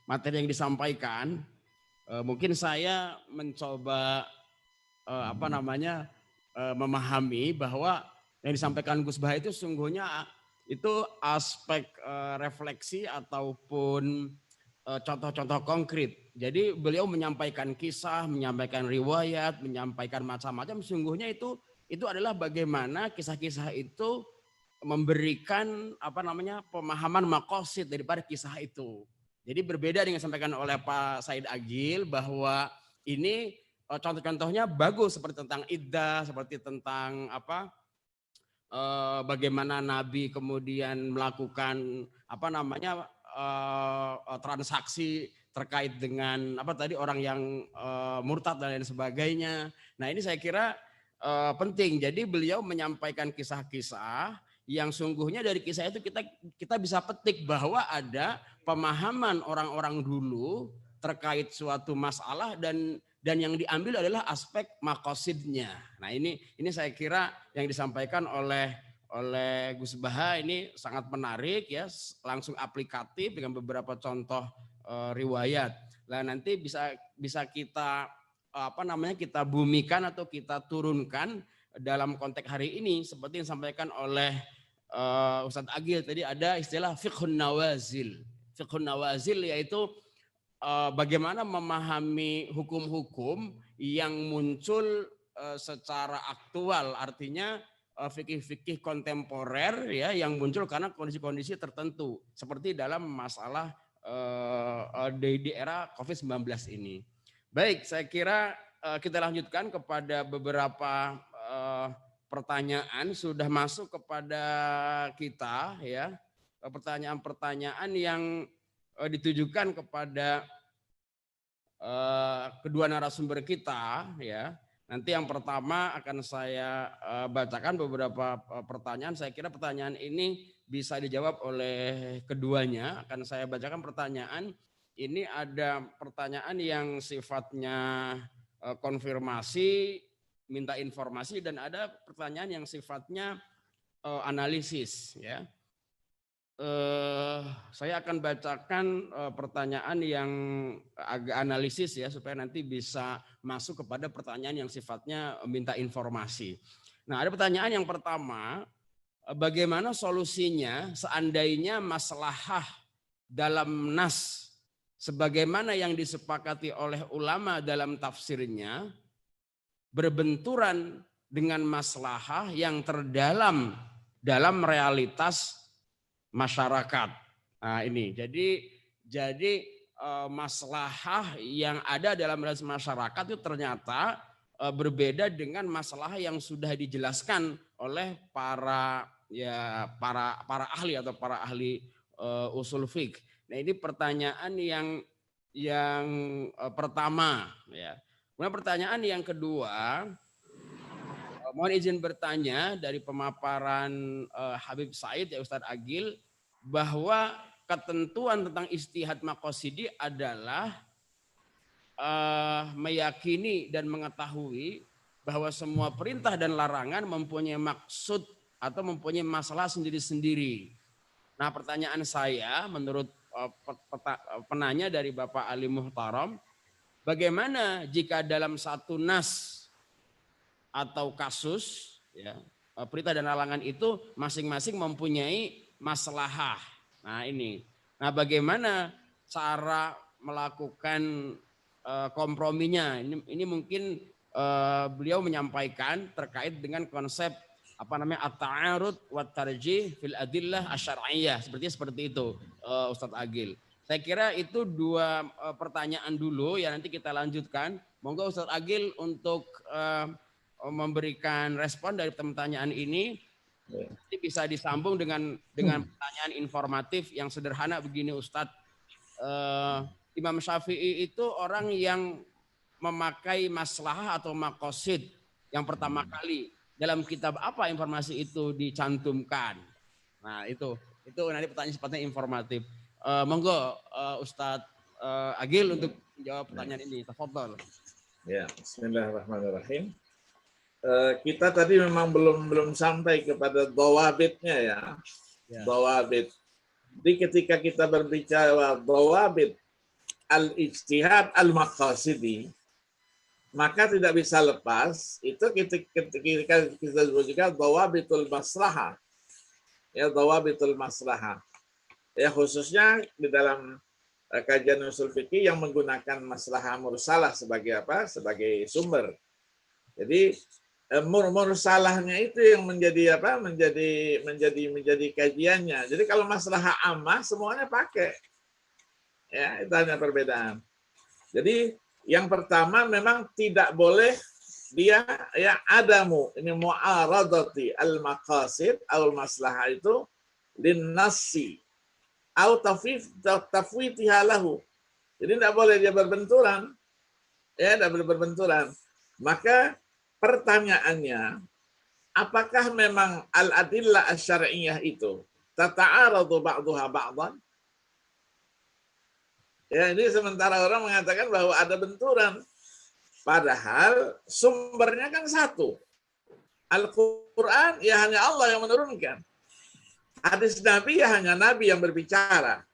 Materi yang disampaikan, mungkin saya mencoba memahami bahwa yang disampaikan Gus Bah itu sungguhnya itu aspek refleksi ataupun contoh-contoh konkret. Jadi beliau menyampaikan kisah, menyampaikan riwayat, menyampaikan macam-macam. Sungguhnya itu adalah bagaimana kisah-kisah itu memberikan pemahaman maqasid daripada kisah itu. Jadi berbeda dengan disampaikan oleh Pak Said Agil bahwa ini contoh-contohnya bagus seperti tentang iddah, seperti tentang bagaimana Nabi kemudian melakukan transaksi terkait dengan orang yang murtad dan lain sebagainya. Nah ini saya kira penting. Jadi beliau menyampaikan kisah-kisah yang sungguhnya dari kisah itu kita bisa petik bahwa ada pemahaman orang-orang dulu terkait suatu masalah dan yang diambil adalah aspek maqasidnya. Nah ini saya kira yang disampaikan oleh Gus Baha ini sangat menarik ya, langsung aplikatif dengan beberapa contoh riwayat. Nah nanti bisa kita kita bumikan atau kita turunkan dalam konteks hari ini seperti yang disampaikan oleh Ustadz Agil tadi, ada istilah fiqhun nawazil. Fiqhun nawazil yaitu bagaimana memahami hukum-hukum yang muncul secara aktual, artinya fikih-fikih kontemporer ya yang muncul karena kondisi-kondisi tertentu seperti dalam masalah di era COVID-19 ini. Baik, saya kira kita lanjutkan kepada beberapa pertanyaan. Sudah masuk kepada kita ya, pertanyaan-pertanyaan yang ditujukan kepada kedua narasumber kita ya. Nanti yang pertama akan saya bacakan beberapa pertanyaan. Saya kira pertanyaan ini bisa dijawab oleh keduanya. Akan saya bacakan pertanyaan. Ini ada pertanyaan yang sifatnya konfirmasi, minta informasi, dan ada pertanyaan yang sifatnya analisis ya. Saya akan bacakan pertanyaan yang agak analisis ya, supaya nanti bisa masuk kepada pertanyaan yang sifatnya minta informasi. Nah, ada pertanyaan yang pertama, bagaimana solusinya seandainya maslahah dalam nas sebagaimana yang disepakati oleh ulama dalam tafsirnya berbenturan dengan maslahah yang terdalam dalam realitas masyarakat. Nah, ini jadi maslahah yang ada dalam realitas masyarakat itu ternyata berbeda dengan masalah yang sudah dijelaskan oleh para ahli atau para ahli usul fiqh. Nah, ini pertanyaan yang pertama ya. Kemudian pertanyaan yang kedua, mohon izin bertanya dari pemaparan Habib Said ya Ustadz Agil, bahwa ketentuan tentang istihad maqasidi adalah meyakini dan mengetahui bahwa semua perintah dan larangan mempunyai maksud atau mempunyai masalah sendiri-sendiri. Nah, pertanyaan saya menurut penanya dari Bapak Ali Muhtaram, bagaimana jika dalam satu nas atau kasus ya, perintah dan larangan itu masing-masing mempunyai maslahah. Nah, ini. Nah, bagaimana cara melakukan komprominya? Ini mungkin beliau menyampaikan terkait dengan konsep at-ta'arud wa tarjih fil adillah asy-syar'iyyah. Seperti itu Ustadz Agil. Saya kira itu dua pertanyaan dulu ya, nanti kita lanjutkan. Monggo Ustadz Agil untuk memberikan respon dari pertanyaan ini. Nanti bisa disambung dengan pertanyaan informatif yang sederhana begini Ustadz. Imam Syafi'i itu orang yang memakai maslahah atau maqasid yang pertama kali. Dalam kitab apa informasi itu dicantumkan? Nah, itu nanti pertanyaan sifatnya informatif. Monggo Ustadz Agil untuk menjawab pertanyaan ini. Tafadhol. Ya, bismillahirrahmanirrahim. Kita tadi memang belum sampai kepada dhawabitnya ya. Dhawabit. Jadi ketika kita berbicara dhawabit al-ijtihad al-maqasidi, maka tidak bisa lepas itu kita sebut juga dhawabitul maslahah. Ya, dhawabitul maslahah. Ya, khususnya di dalam kajian usul fikih yang menggunakan maslahah mursalah sebagai apa? Sebagai sumber. Jadi mursalahnya itu yang menjadi apa? Menjadi kajiannya. Jadi kalau maslahah ammah semuanya pakai. Ya, itu hanya perbedaan. Jadi yang pertama memang tidak boleh dia ya adamu ini mu'aradati al-maqasid al maslahah itu linnasi au tafwitiha lahu. Jadi tidak boleh dia berbenturan. Ya, tidak boleh berbenturan. Maka pertanyaannya, apakah memang al-adillah asy-syar'iyyah itu tata'aradu ba'daha ba'dan? Ya, ini sementara orang mengatakan bahwa ada benturan. Padahal sumbernya kan satu. Al-Quran ya hanya Allah yang menurunkan. Hadis Nabi ya hanya Nabi yang berbicara.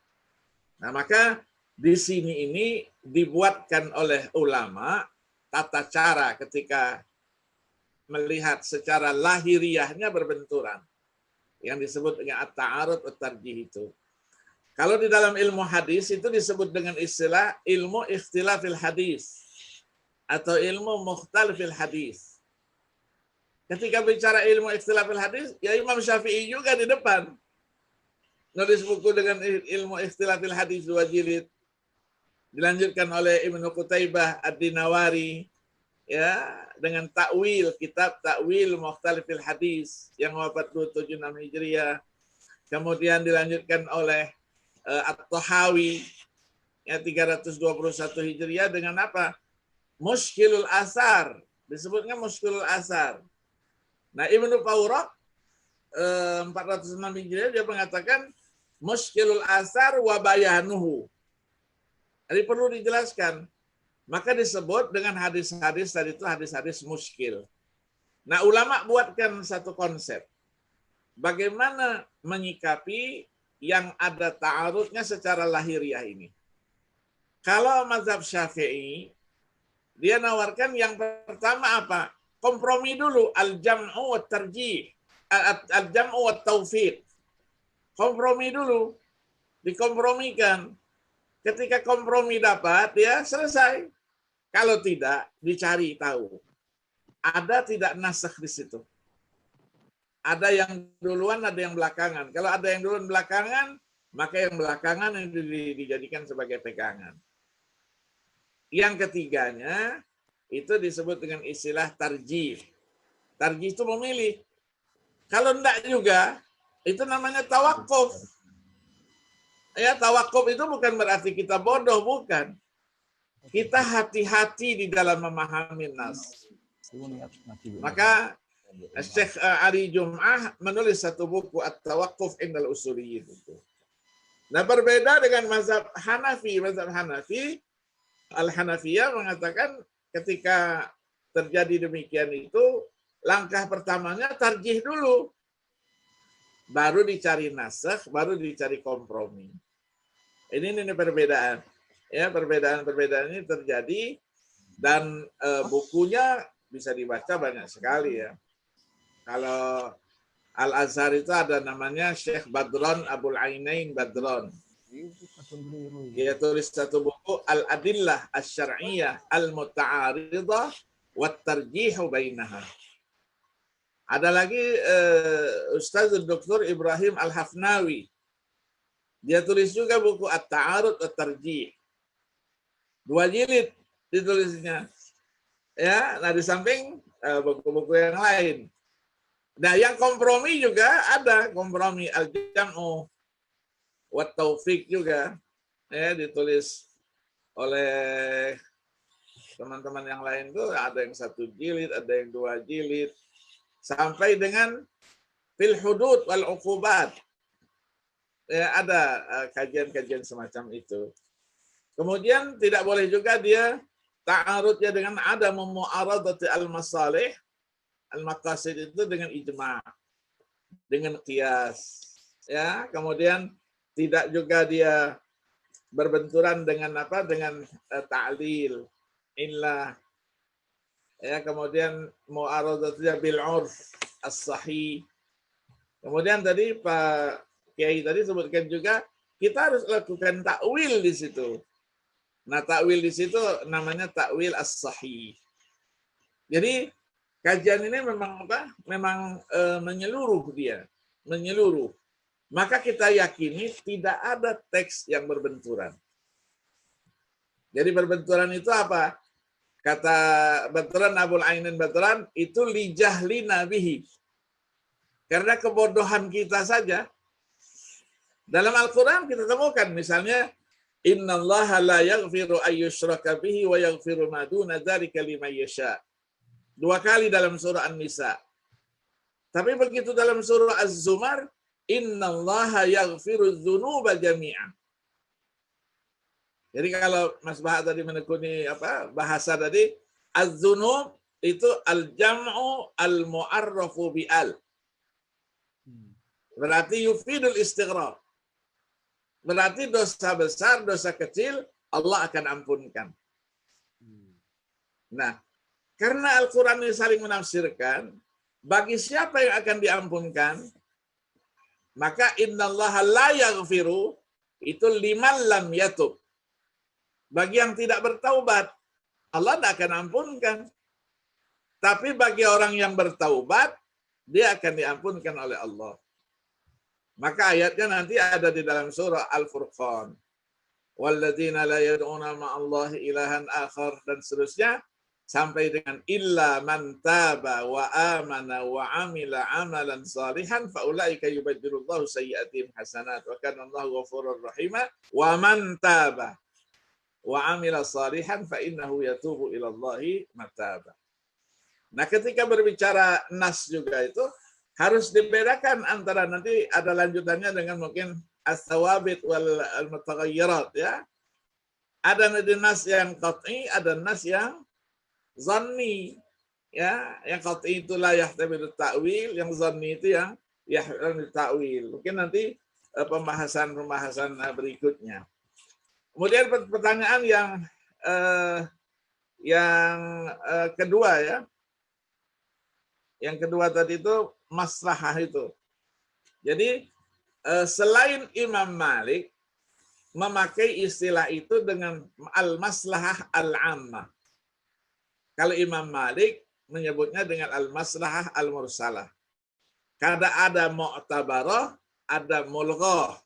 Nah, maka di sini ini dibuatkan oleh ulama tata cara ketika melihat secara lahiriahnya berbenturan. Yang disebut dengan at-ta'arud at-tarjih itu. Kalau di dalam ilmu hadis itu disebut dengan istilah ilmu ikhtilafil hadis atau ilmu mukhtalifil hadis. Ketika bicara ilmu ikhtilafil hadis, ya Imam Syafi'i juga di depan. Nulis buku dengan ilmu ikhtilafil hadis 2 jilid. Dilanjutkan oleh Ibnu Qutaibah Ad-Dinawari ya dengan takwil, kitab takwil mukhtalifil hadis yang wafat 276 Hijriah. Kemudian dilanjutkan oleh At-Tahawi ya 321 Hijriah dengan apa? Mushkilul Asar. Disebutnya Mushkilul Asar. Nah, Ibnu Fawraq 406 Hijriah dia mengatakan Mushkilul Asar wa bayanuhu. Jadi perlu dijelaskan. Maka disebut dengan hadis-hadis tadi itu hadis-hadis muskil. Nah, ulama buatkan satu konsep. Bagaimana menyikapi yang ada ta'arudnya secara lahiriah ini. Kalau mazhab Syafi'i, dia nawarkan yang pertama apa? Kompromi dulu, al-jam'u wa tarjih, al-jam'u wa taufiq. Kompromi dulu, dikompromikan. Ketika kompromi dapat, ya selesai. Kalau tidak, dicari tahu. Ada tidak nasakh di situ. Ada yang duluan, ada yang belakangan. Kalau ada yang duluan belakangan, maka yang belakangan yang dijadikan sebagai pegangan. Yang ketiganya, itu disebut dengan istilah tarjih. Tarjih itu memilih. Kalau enggak juga, itu namanya tawakuf. Ya, tawakuf itu bukan berarti kita bodoh, bukan. Kita hati-hati di dalam memahami nas. Maka Syekh Ali Jum'ah menulis satu buku At-Tawaqquf Indal Usuliyyin. Nah, berbeda dengan mazhab Hanafi. Mazhab Hanafi, Al-Hanafiyah mengatakan ketika terjadi demikian itu, langkah pertamanya tarjih dulu. Baru dicari nasakh, baru dicari kompromi. Ini perbedaan. Ya, perbedaan-perbedaan ini terjadi dan bukunya bisa dibaca banyak sekali ya. Kalau Al-Azhar itu ada namanya Syekh Badron Abul Ainain Badron. Dia tulis satu buku Al-Adillah Asy-Syar'iyyah Al-Muta'aridah wa Tarjihu Bainaha. Ada lagi Ustaz Dr. Ibrahim Al-Hafnawi. Dia tulis juga buku At-Ta'arud wa Tarjih. 2 jilid ditulisnya. Ya, nah di samping buku-buku yang lain. Nah, yang kompromi juga ada, kompromi Al-Jam'u wa Taufiq juga. Ya, ditulis oleh teman-teman yang lain tuh ada yang 1 jilid, ada yang 2 jilid. Sampai dengan fil hudud wal uqubat. Ya, ada kajian-kajian semacam itu. Kemudian tidak boleh juga dia ta'arudnya dengan ada mu'aradati al-masalih, al-maqasid itu dengan ijma', dengan qiyas. Ya, kemudian tidak juga dia berbenturan dengan apa? Dengan ta'lil, illah. Ya, kemudian mu'aradatinya bil 'urf as-sahih. Kemudian tadi Pak Kiai tadi sebutkan juga kita harus lakukan takwil di situ. Nah, takwil di situ namanya takwil as-sahih. Jadi kajian ini memang apa? Memang menyeluruh dia, menyeluruh. Maka kita yakini tidak ada teks yang berbenturan. Jadi berbenturan itu apa? Kata Batran Abul Ainin Batran itu lijahli nabihi. Karena kebodohan kita saja. Dalam Al-Quran kita temukan misalnya innallaha la yaghfiru ayyushraka bihi wa yaghfiru ma duna dzalika liman yasha. 2 kali dalam surah An-Nisa. Tapi begitu dalam surah Az-Zumar innallaha yaghfiru dzunuba jami'an. Jadi kalau Mas Baha tadi menekuni apa bahasa tadi az-dzunub itu al-jam'u al-mu'arrafu bi al. Berarti yufidul istighraq. Berarti dosa besar, dosa kecil, Allah akan ampunkan. Nah, karena Al-Quran ini saling menafsirkan, bagi siapa yang akan diampunkan, maka innallaha la yaghfiru, itu liman lam yatub. Bagi yang tidak bertaubat, Allah tidak akan ampunkan. Tapi bagi orang yang bertaubat, dia akan diampunkan oleh Allah. Maka ayatnya nanti ada di dalam surah Al-Furqan. Walladzina la yad'una ma'allahi ilahan akhar dan seterusnya sampai dengan illa man taba wa amana wa amila amalan salihan faulaika yubaddilullahu sayyi'atihim hasanat wa kana Allahu ghafurur rahima wa man taba. wa amila salihan fa innahu yatubu ila Allahi mataba. Nah, ketika berbicara nas juga itu harus dibedakan antara, nanti ada lanjutannya dengan mungkin as-sawabit wal mutaghayyirat ya. Ada nas yang qat'i, ada nas yang zanni. Ya, yang qat'i itu la yahtamilu ta'wil, yang zanni itu yang yahtamilu ta'wil. Mungkin nanti pembahasan berikutnya. Kemudian pertanyaan yang kedua ya. Yang kedua tadi itu maslahah itu. Jadi selain Imam Malik memakai istilah itu dengan al-maslahah al-ammah. Kalau Imam Malik menyebutnya dengan al-maslahah al-mursalah. Kada ada mu'tabarah, ada mulghah.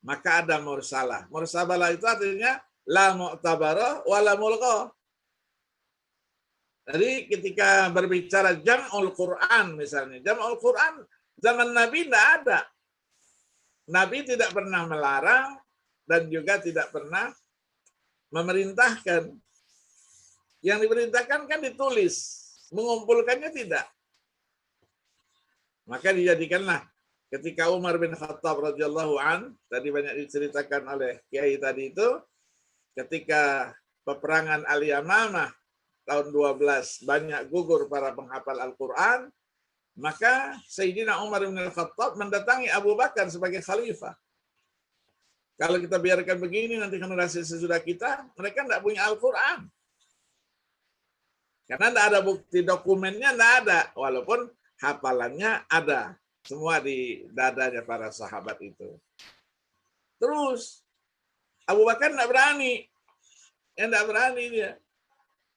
Maka ada mursalah. Mursalah itu artinya la mu'tabarah wa la mulghah. Jadi ketika berbicara jam'ul Quran misalnya, jam'ul Quran zaman Nabi tidak ada. Nabi tidak pernah melarang dan juga tidak pernah memerintahkan. Yang diperintahkan kan ditulis, mengumpulkannya tidak. Maka dijadikanlah ketika Umar bin Khattab radhiyallahu an, tadi banyak diceritakan oleh Kiai tadi itu, ketika peperangan Al-Yamamah tahun 12 banyak gugur para penghafal Al-Quran, maka Sayyidina Umar bin Khattab mendatangi Abu Bakar sebagai khalifah. Kalau kita biarkan begini, nanti generasi sesudah kita, mereka tidak punya Al-Quran. Karena tidak ada bukti dokumennya, tidak ada. Walaupun hafalannya ada. Semua di dadanya para sahabat itu. Terus, Abu Bakar tidak berani. Tidak berani dia.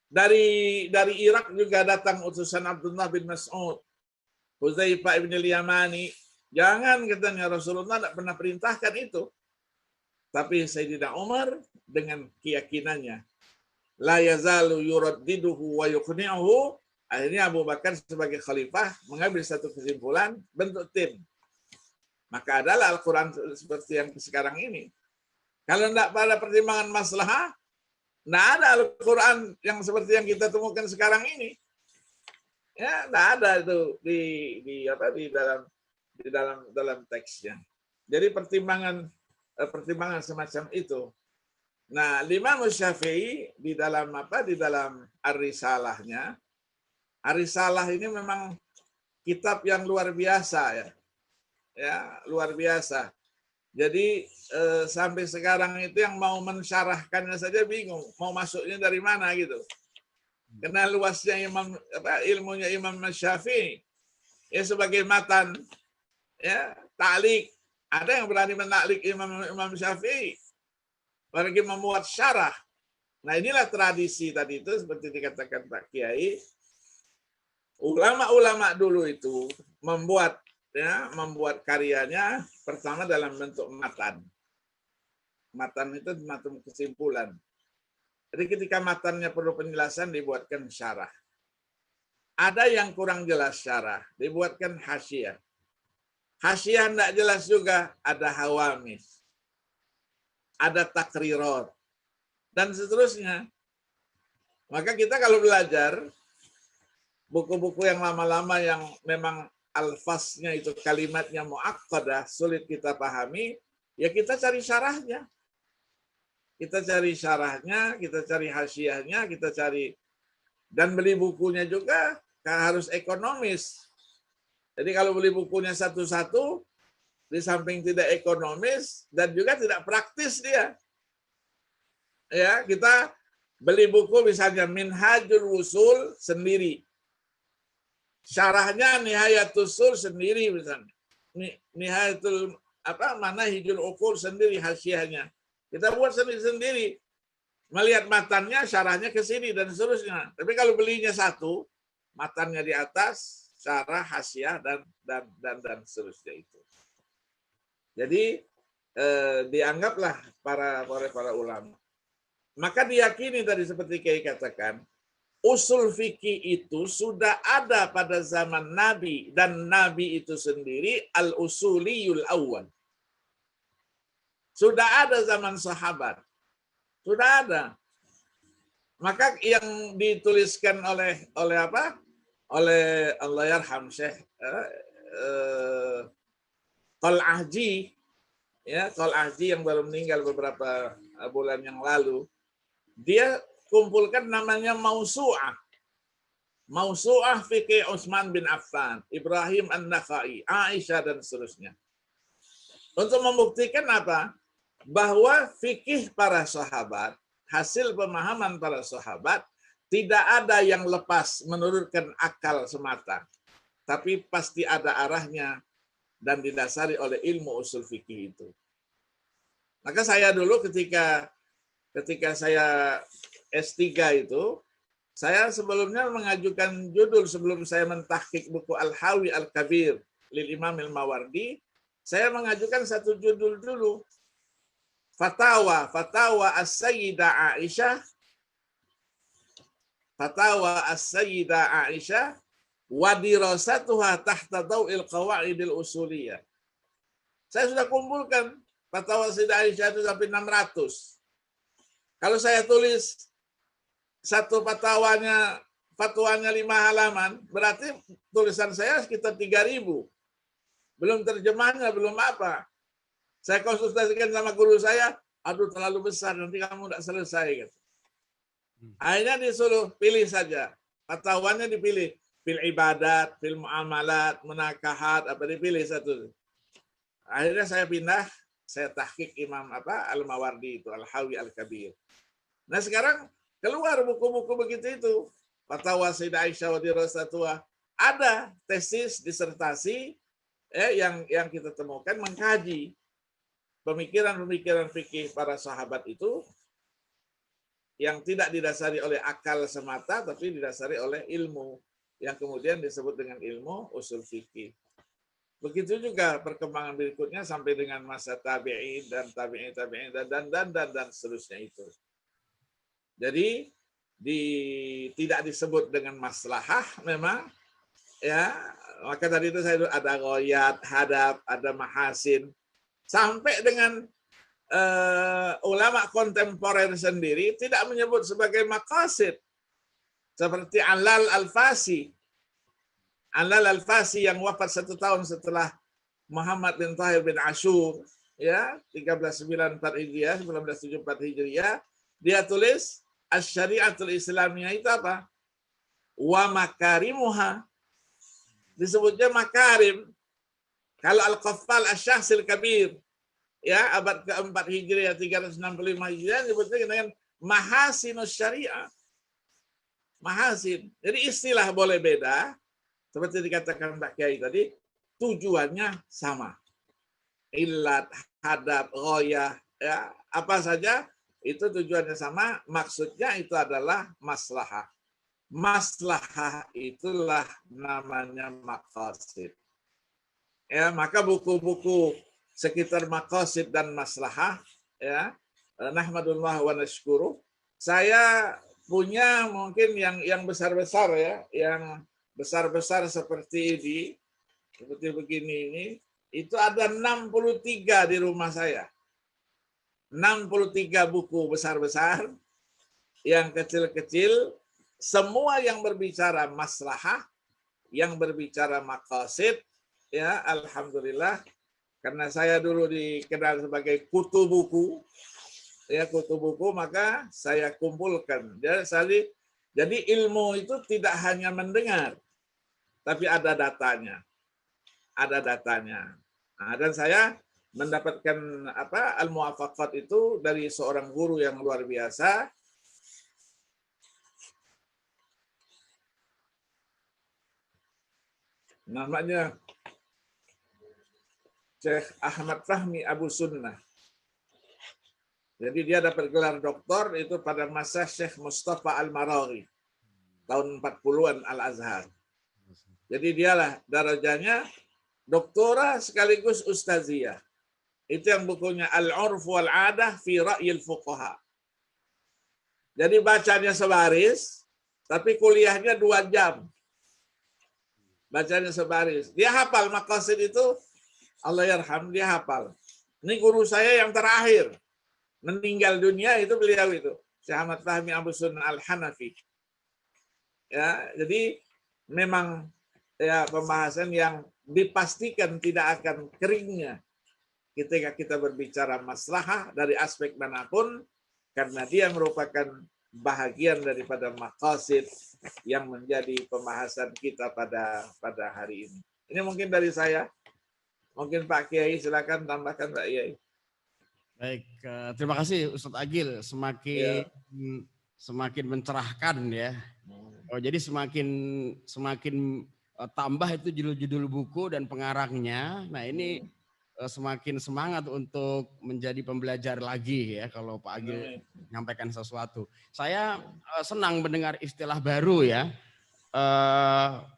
Dari Irak juga datang utusan Abdullah bin Mas'ud. Hudzaifah ibn al-Yamani. Jangan, katanya, Rasulullah tidak pernah perintahkan itu. Tapi Sayyidina Umar dengan keyakinannya, la yazalu yuraddiduhu wa yuqni'uhu, akhirnya Abu Bakar sebagai khalifah mengambil satu kesimpulan, bentuk tim. Maka adalah Al-Quran seperti yang sekarang ini. Kalau tidak pada pertimbangan maslahah, tidak ada Al-Quran yang seperti yang kita temukan sekarang ini. Ya, tidak ada itu di dalam teksnya. Jadi pertimbangan semacam itu. Nah, Imam Syafi'i di dalam Ar-Risalahnya, Ar-Risalah ini memang kitab yang luar biasa ya. Ya, luar biasa. Jadi sampai sekarang itu yang mau mensyarahkannya saja bingung, mau masuknya dari mana gitu. Karena luasnya ilmunya Imam Syafi'i. Ya, sebagai matan ya, ta'liq. Ada yang berani menaklik Imam Syafi'i. Bagi membuat syarah. Nah, inilah tradisi tadi itu seperti dikatakan Pak Kiai. Ulama-ulama dulu itu membuat karyanya pertama dalam bentuk matan. Matan itu matan kesimpulan. Jadi ketika matannya perlu penjelasan dibuatkan syarah. Ada yang kurang jelas syarah, dibuatkan hasyiah. Hasyiah tidak jelas juga, ada hawamis, ada takrirat, dan seterusnya. Maka kita kalau belajar buku-buku yang lama-lama yang memang alfaznya itu kalimatnya mu'aqqadah, sulit kita pahami, ya kita cari syarahnya. Kita cari syarahnya, kita cari hasyiahnya, kita cari, dan beli bukunya juga harus ekonomis. Jadi kalau beli bukunya satu-satu, di samping tidak ekonomis dan juga tidak praktis dia. Ya, kita beli buku misalnya Minhajul Wusul sendiri. Syarahnya Nihayatul Usul sendiri misalnya. Nihayatul Manahijul Uqul sendiri hasyiahnya. Kita buat sendiri-sendiri. Melihat matannya, syarahnya ke sini dan seterusnya. Tapi kalau belinya satu, matannya di atas, syarah, hasyiah dan seterusnya itu. Jadi dianggaplah para ulama. Maka diyakini tadi seperti Kiai katakan, usul fikih itu sudah ada pada zaman Nabi dan Nabi itu sendiri al-usuliyul awal. Sudah ada zaman sahabat. Sudah ada. Maka yang dituliskan oleh apa? Oleh Allah yarham Syekh Qal'ahji, ya, Qal'ahji yang baru meninggal beberapa bulan yang lalu, dia kumpulkan namanya Mausu'ah. Mausu'ah fikih Utsman bin Affan, Ibrahim An-Nakhai, Aisyah dan seterusnya. Untuk membuktikan apa? Bahwa fikih para sahabat, hasil pemahaman para sahabat, tidak ada yang lepas menurunkan akal semata. Tapi pasti ada arahnya dan didasari oleh ilmu usul fikih itu. Maka saya dulu ketika saya S3 itu, saya sebelumnya mengajukan judul sebelum saya mentahqiq buku Al-Hawi Al-Kabir lil Imam Al-Mawardi, saya mengajukan satu judul dulu. Fatwa As-Sayyidah Aisyah, Fatwa As-Sayyidah Aisyah wa dirasatuha tahta daw'il qawaidil usuliyah. Saya sudah kumpulkan fatwa Sayyidah Aisyah itu sampai 600. Kalau saya tulis satu fatwanya 5 halaman, berarti tulisan saya sekitar 3.000. Belum terjemahnya, belum apa. Saya konsultasikan sama guru saya, aduh terlalu besar, nanti kamu tidak selesai. Gitu. Akhirnya disuruh pilih saja. Fatwanya dipilih. Fil ibadat, fil muamalat, munakahat, apa dipilih satu. Akhirnya saya pindah, saya tahqiq Imam Al-Mawardi itu, Al-Hawi Al-Kabir. Nah sekarang keluar buku-buku begitu itu. Fatwa Sayyidah Aisyah wa dirasatuha. Ada tesis, disertasi yang kita temukan mengkaji pemikiran-pemikiran fikih para sahabat itu yang tidak didasari oleh akal semata, tapi didasari oleh ilmu yang kemudian disebut dengan ilmu usul fikih. Begitu juga perkembangan berikutnya sampai dengan masa tabi'in dan tabi'in dan seterusnya itu. Jadi tidak disebut dengan maslahah memang, ya. Maka tadi itu saya ada ghoyat, hadap, ada mahasin, sampai dengan ulama kontemporer sendiri tidak menyebut sebagai maqasid. Seperti Alal Al-Fasi. Alal Al-Fasi yang wafat 1 tahun setelah Muhammad bin Tahir bin Ashur, ya, 1394 Hijriah, 1974 Hijriah, dia tulis Asy-Syari'atul Islamiyah itu apa? Wa makarimuha. Disebutnya makarim. Kalau Al-Qaffal Asy-Syakhsil Kabir, ya, abad ke-4 Hijriah, 365 Hijriah, disebutnya dengan mahasinus syariah. Mahasin. Jadi istilah boleh beda, seperti dikatakan Mbak Kiai tadi, tujuannya sama. Illat, hadab, ghoyah, ya, apa saja, itu tujuannya sama, maksudnya itu adalah maslahah. Maslahah itulah namanya maqasid. Ya, maka buku-buku sekitar maqasid dan maslahah, ya, nahmadullah wa nashkuru. Saya punya mungkin yang besar-besar, ya, yang besar-besar seperti ini, seperti begini ini, itu ada 63 di rumah saya. 63 buku besar-besar, yang kecil-kecil, semua yang berbicara maslahah, yang berbicara maqasid, ya, alhamdulillah, karena saya dulu dikenal sebagai kutu buku, ya, kutu buku, maka saya kumpulkan. Jadi ilmu itu tidak hanya mendengar, tapi ada datanya. Ada datanya. Nah, dan saya mendapatkan al-muwafaqat itu dari seorang guru yang luar biasa. Namanya Syekh Ahmad Fahmi Abu Sunnah. Jadi dia dapat gelar doktor itu pada masa Syekh Mustafa Al-Maraghi tahun 40-an Al-Azhar. Jadi dialah darajanya doktora sekaligus ustaziyah. Itu yang bukunya Al-Urf wal 'Adah fi Ra'yil Fuqaha. Jadi bacanya sebaris, tapi kuliahnya 2 jam. Bacanya sebaris. Dia hafal maqasid itu, Allah yarham, dia hafal. Ini guru saya yang terakhir. meninggal dunia itu beliau itu Syekh Ahmad Fahmi Abu Sunnah Al-Hanafi. Ya, jadi memang ya pembahasan yang dipastikan tidak akan keringnya ketika kita berbicara maslahah dari aspek manapun, karena dia merupakan bahagian daripada maqasid yang menjadi pembahasan kita pada hari ini. Ini mungkin dari saya. Mungkin Pak Kiai silakan tambahkan Pak Kiai. Baik, terima kasih Ustadz Agil, semakin mencerahkan ya. Oh, jadi semakin tambah itu judul-judul buku dan pengarangnya. Nah ini semakin semangat untuk menjadi pembelajar lagi ya kalau Pak Agil menyampaikan sesuatu. Saya senang mendengar istilah baru ya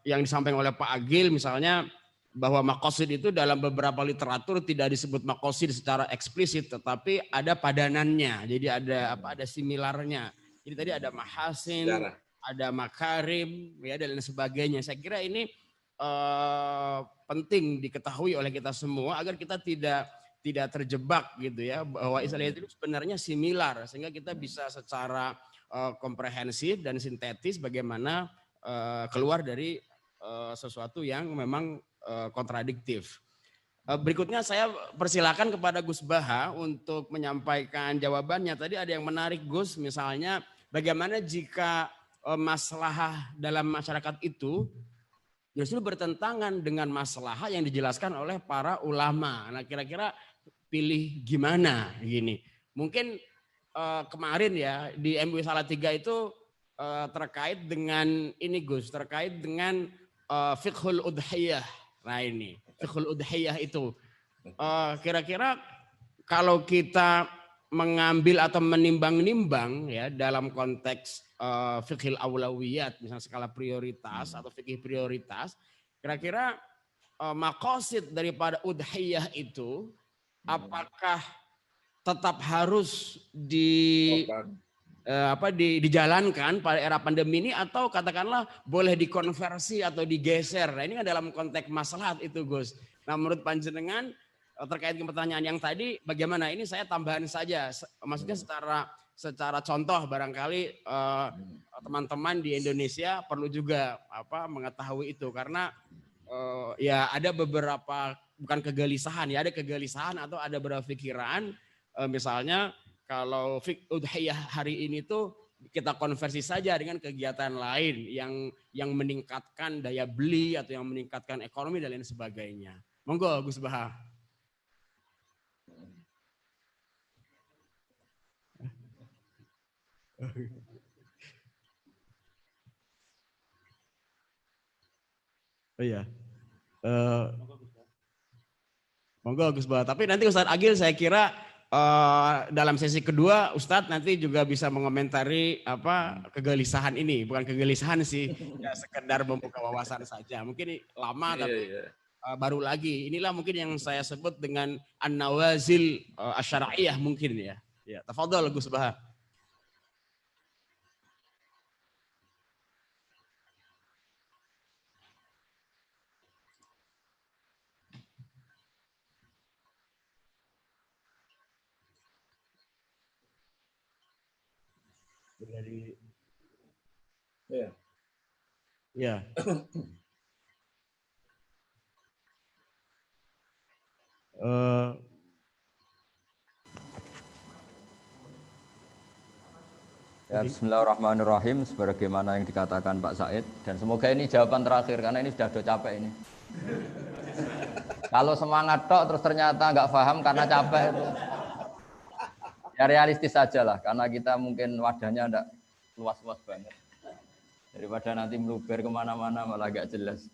yang disampaikan oleh Pak Agil, misalnya bahwa maqasid itu dalam beberapa literatur tidak disebut maqasid secara eksplisit, tetapi ada padanannya. Jadi ada similarnya. Jadi tadi ada mahasin, ada makarim, ya dan lain sebagainya. Saya kira ini penting diketahui oleh kita semua agar kita tidak terjebak gitu ya, bahwa istilah itu sebenarnya similar sehingga kita bisa secara komprehensif dan sintetis bagaimana keluar dari sesuatu yang memang kontradiktif. Berikutnya saya persilakan kepada Gus Baha untuk menyampaikan jawabannya. Tadi ada yang menarik Gus, misalnya bagaimana jika maslahah dalam masyarakat itu justru bertentangan dengan maslahah yang dijelaskan oleh para ulama. Nah kira-kira pilih gimana gini. Mungkin kemarin ya di MUI Salatiga itu terkait dengan ini Gus, terkait dengan fiqhul udhiyah. Nah ini fiqhul udhiyah itu kira-kira kalau kita mengambil atau menimbang-nimbang ya dalam konteks fiqhil aulawiyat, misalnya skala prioritas atau fikih prioritas, kira-kira maqasid daripada udhiyah itu apakah tetap harus dijalankan pada era pandemi ini atau katakanlah boleh dikonversi atau digeser. Nah, ini kan dalam konteks maslahat itu Gus. Nah menurut panjenengan terkait dengan pertanyaan yang tadi bagaimana? Ini saya tambahan saja. Maksudnya secara contoh barangkali teman-teman di Indonesia perlu juga mengetahui itu karena ya ada beberapa bukan kegelisahan ya, ada kegelisahan atau ada berpikiran misalnya kalau fiqh udhiyah hari ini tuh kita konversi saja dengan kegiatan lain yang meningkatkan daya beli atau yang meningkatkan ekonomi dan lain sebagainya. Monggo Gus Baha. Oh iya. Monggo Gus Baha. Tapi nanti Ustadz Agil saya kira dalam sesi kedua Ustadz nanti juga bisa mengomentari kegelisahan ini. Bukan kegelisahan sih, ya sekedar membuka wawasan saja. Mungkin lama tapi baru lagi. Inilah mungkin yang saya sebut dengan an-nawazil asy-syar'iyyah mungkin ya. Ya, tafadhol Gus Baha. Dari ya. Ya, bismillahirrahmanirrahim, sebagaimana yang dikatakan Pak Said, dan semoga ini jawaban terakhir karena ini sudah capek ini. Kalau semangat tok terus ternyata nggak paham karena capek itu. Ya realistis saja lah, karena kita mungkin wadahnya enggak luas-luas banget. Daripada nanti meluber kemana-mana malah gak jelas.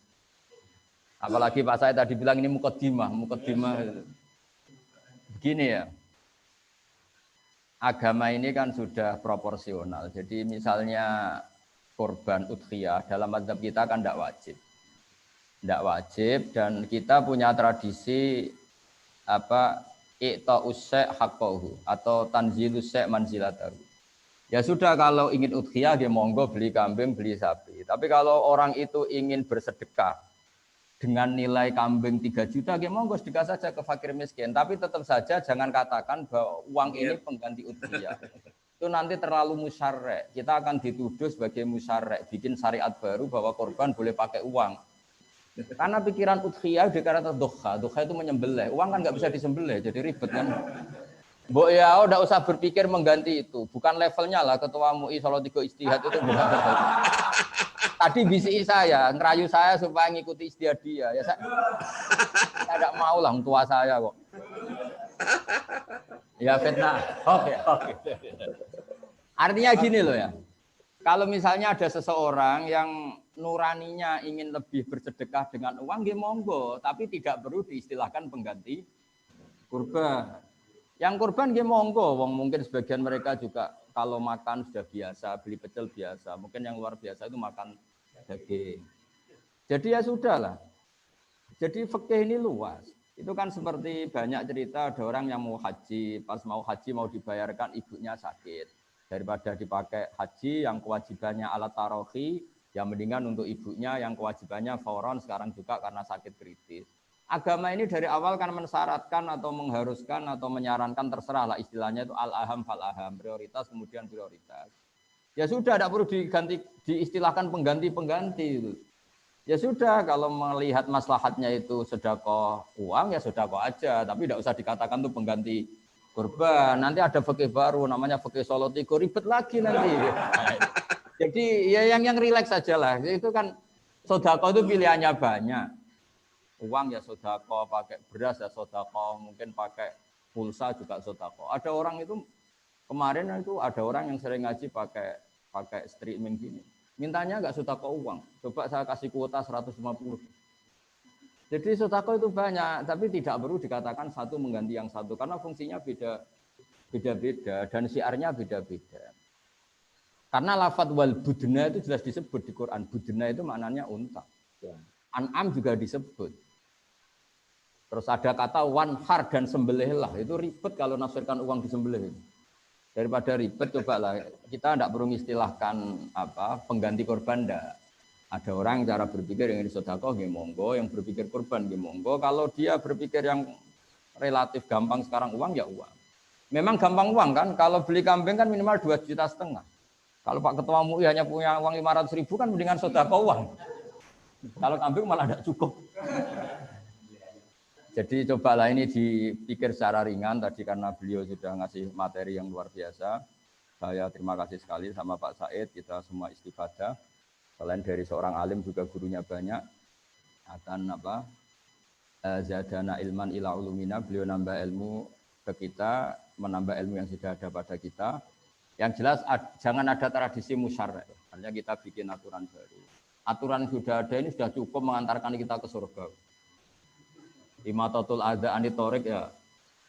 Apalagi Pak Said tadi bilang ini mukaddimah. Begini ya. Agama ini kan sudah proporsional. Jadi misalnya korban udhiyah dalam mazhab kita kan tidak wajib. Tidak wajib dan kita punya tradisi i'ta'us syai' haqqahu atau tanzilus syai' manzilatahu. Ya sudah kalau ingin udhiyah dia monggo beli kambing, beli sapi. Tapi kalau orang itu ingin bersedekah dengan nilai kambing 3 juta, ya monggo sedekah saja ke fakir miskin. Tapi tetap saja jangan katakan bahwa uang ini pengganti udhiyah. Itu nanti terlalu musyarrek. Kita akan dituduh sebagai musyarrek, bikin syariat baru bahwa korban boleh pakai uang. Karena pikiran udhiyah dikatakan doha itu menyembelih. Uang kan nggak bisa disembelih, jadi ribet kan. Mbok ya, udah usah berpikir mengganti itu. Bukan levelnya lah ketua MUI Salatiga Ijtihad itu bukan level. Tadi bisi saya, ngerayu saya supaya ngikuti ijtihad dia. Ya saya tidak mau lah tua saya kok. Ya fitnah. Oke. Artinya gini loh ya. Kalau misalnya ada seseorang yang nuraninya ingin lebih bersedekah dengan uang, ya monggo, tapi tidak perlu diistilahkan pengganti kurban. Yang kurban ya monggo, wong mungkin sebagian mereka juga kalau makan sudah biasa, beli pecel biasa, mungkin yang luar biasa itu makan daging. Jadi ya sudahlah. Jadi fikih ini luas. Itu kan seperti banyak cerita ada orang yang mau haji, pas mau haji mau dibayarkan ibunya sakit. Daripada dipakai haji yang kewajibannya alat tarohi, ya mendingan untuk ibunya yang kewajibannya fauron sekarang juga karena sakit kritis. Agama ini dari awal kan mensyaratkan atau mengharuskan atau menyarankan terserah lah istilahnya itu al-aham fal-aham, prioritas kemudian prioritas. Ya sudah, tidak perlu diganti, diistilahkan pengganti-pengganti itu. Ya sudah, kalau melihat maslahatnya itu sedekah uang ya sedekah aja, tapi tidak usah dikatakan itu pengganti kurban. Nanti ada fikih baru namanya fikih Salatiga, ribet lagi nanti. Jadi ya yang rileks saja lah. Itu kan sedekah itu pilihannya banyak. Uang ya sedekah, pakai beras ya sedekah, mungkin pakai pulsa juga sedekah. Ada orang itu kemarin itu ada orang yang sering ngaji pakai streaming gini. Mintanya enggak sedekah uang. Coba saya kasih kuota 150. Jadi sedekah itu banyak, tapi tidak perlu dikatakan satu mengganti yang satu karena fungsinya beda-beda dan syiarnya beda-beda. Karena lafadz wal budna itu jelas disebut di Quran. Budna itu maknanya unta. An'am juga disebut. Terus ada kata wanhar dan sembelihlah. Itu ribet kalau nafsirkan uang disembelih. Daripada ribet, cobalah kita tidak perlu istilahkan pengganti korban. Enggak. Ada orang cara berpikir yang sedekah nggih monggo, yang berpikir korban nggih monggo. Kalau dia berpikir yang relatif gampang sekarang uang ya uang. Memang gampang uang kan. Kalau beli kambing kan minimal 2,5 juta. Kalau Pak Ketua MUI hanya punya uang 500.000 kan mendingan sedekah uang. Kalau kambing malah tidak cukup. Jadi cobalah ini dipikir secara ringan tadi karena beliau sudah ngasih materi yang luar biasa. Saya terima kasih sekali sama Pak Said, kita semua istifadah. Selain dari seorang alim juga gurunya banyak. Akan zadana ilman ila ulumina, beliau nambah ilmu ke kita, menambah ilmu yang sudah ada pada kita. Yang jelas jangan ada tradisi musyarrek. Artinya kita bikin aturan baru. Aturan yang sudah ada ini sudah cukup mengantarkan kita ke surga. Imatatul adza anitorik ya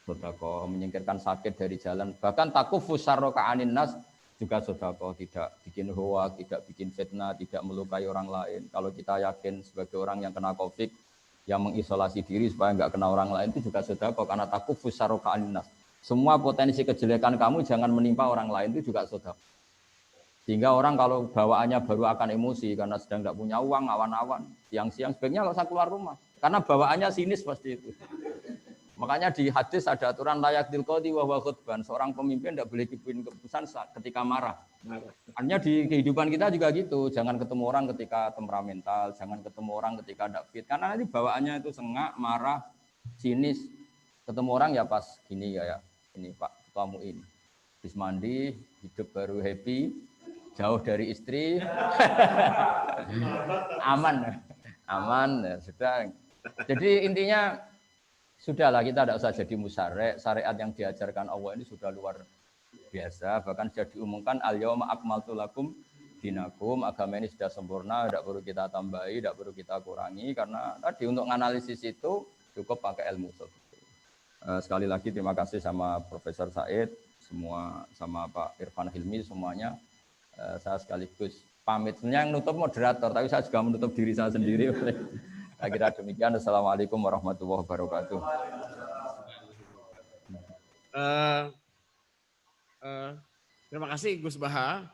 sedekah, menyingkirkan sakit dari jalan. Bahkan takufus syarroka anin nas juga sedekah, tidak bikin hoak, tidak bikin fitnah, tidak melukai orang lain. Kalau kita yakin sebagai orang yang kena Covid, yang mengisolasi diri supaya enggak kena orang lain itu juga sedekah karena takufus syarroka anin nas. Semua potensi kejelekan kamu jangan menimpa orang lain itu juga sedekah. Sehingga orang kalau bawaannya baru akan emosi karena sedang tidak punya uang, awan-awan, siang-siang sebaiknya nggak usah keluar rumah. Karena bawaannya sinis pasti itu. Makanya di hadis ada aturan layak dilqadi wa huwa khutban. Seorang pemimpin tidak boleh bikin keputusan ketika marah. Artinya di kehidupan kita juga gitu. Jangan ketemu orang ketika temperamental, jangan ketemu orang ketika tidak fit. Karena nanti bawaannya itu sengak, marah, sinis. Ketemu orang ya pas gini ya. Ini Pak Ketua MUI ini. Habis mandi, hidup baru happy, jauh dari istri. Aman ya sudah. Jadi intinya sudahlah kita tidak usah jadi musyarrek. Syariat yang diajarkan Allah ini sudah luar biasa. Bahkan sudah diumumkan al-yauma akmaltu lakum dinakum. Agama ini sudah sempurna, tidak perlu kita tambahi, tidak perlu kita kurangi. Karena tadi untuk menganalisis itu cukup pakai ilmu. Sekali lagi terima kasih sama Profesor Said, semua sama Pak Irfan Hilmi semuanya. Saya sekaligus pamit. Sebenarnya yang nutup moderator, tapi saya juga menutup diri saya sendiri. Saya kira demikian. Assalamualaikum warahmatullahi wabarakatuh. Terima kasih Gus Baha.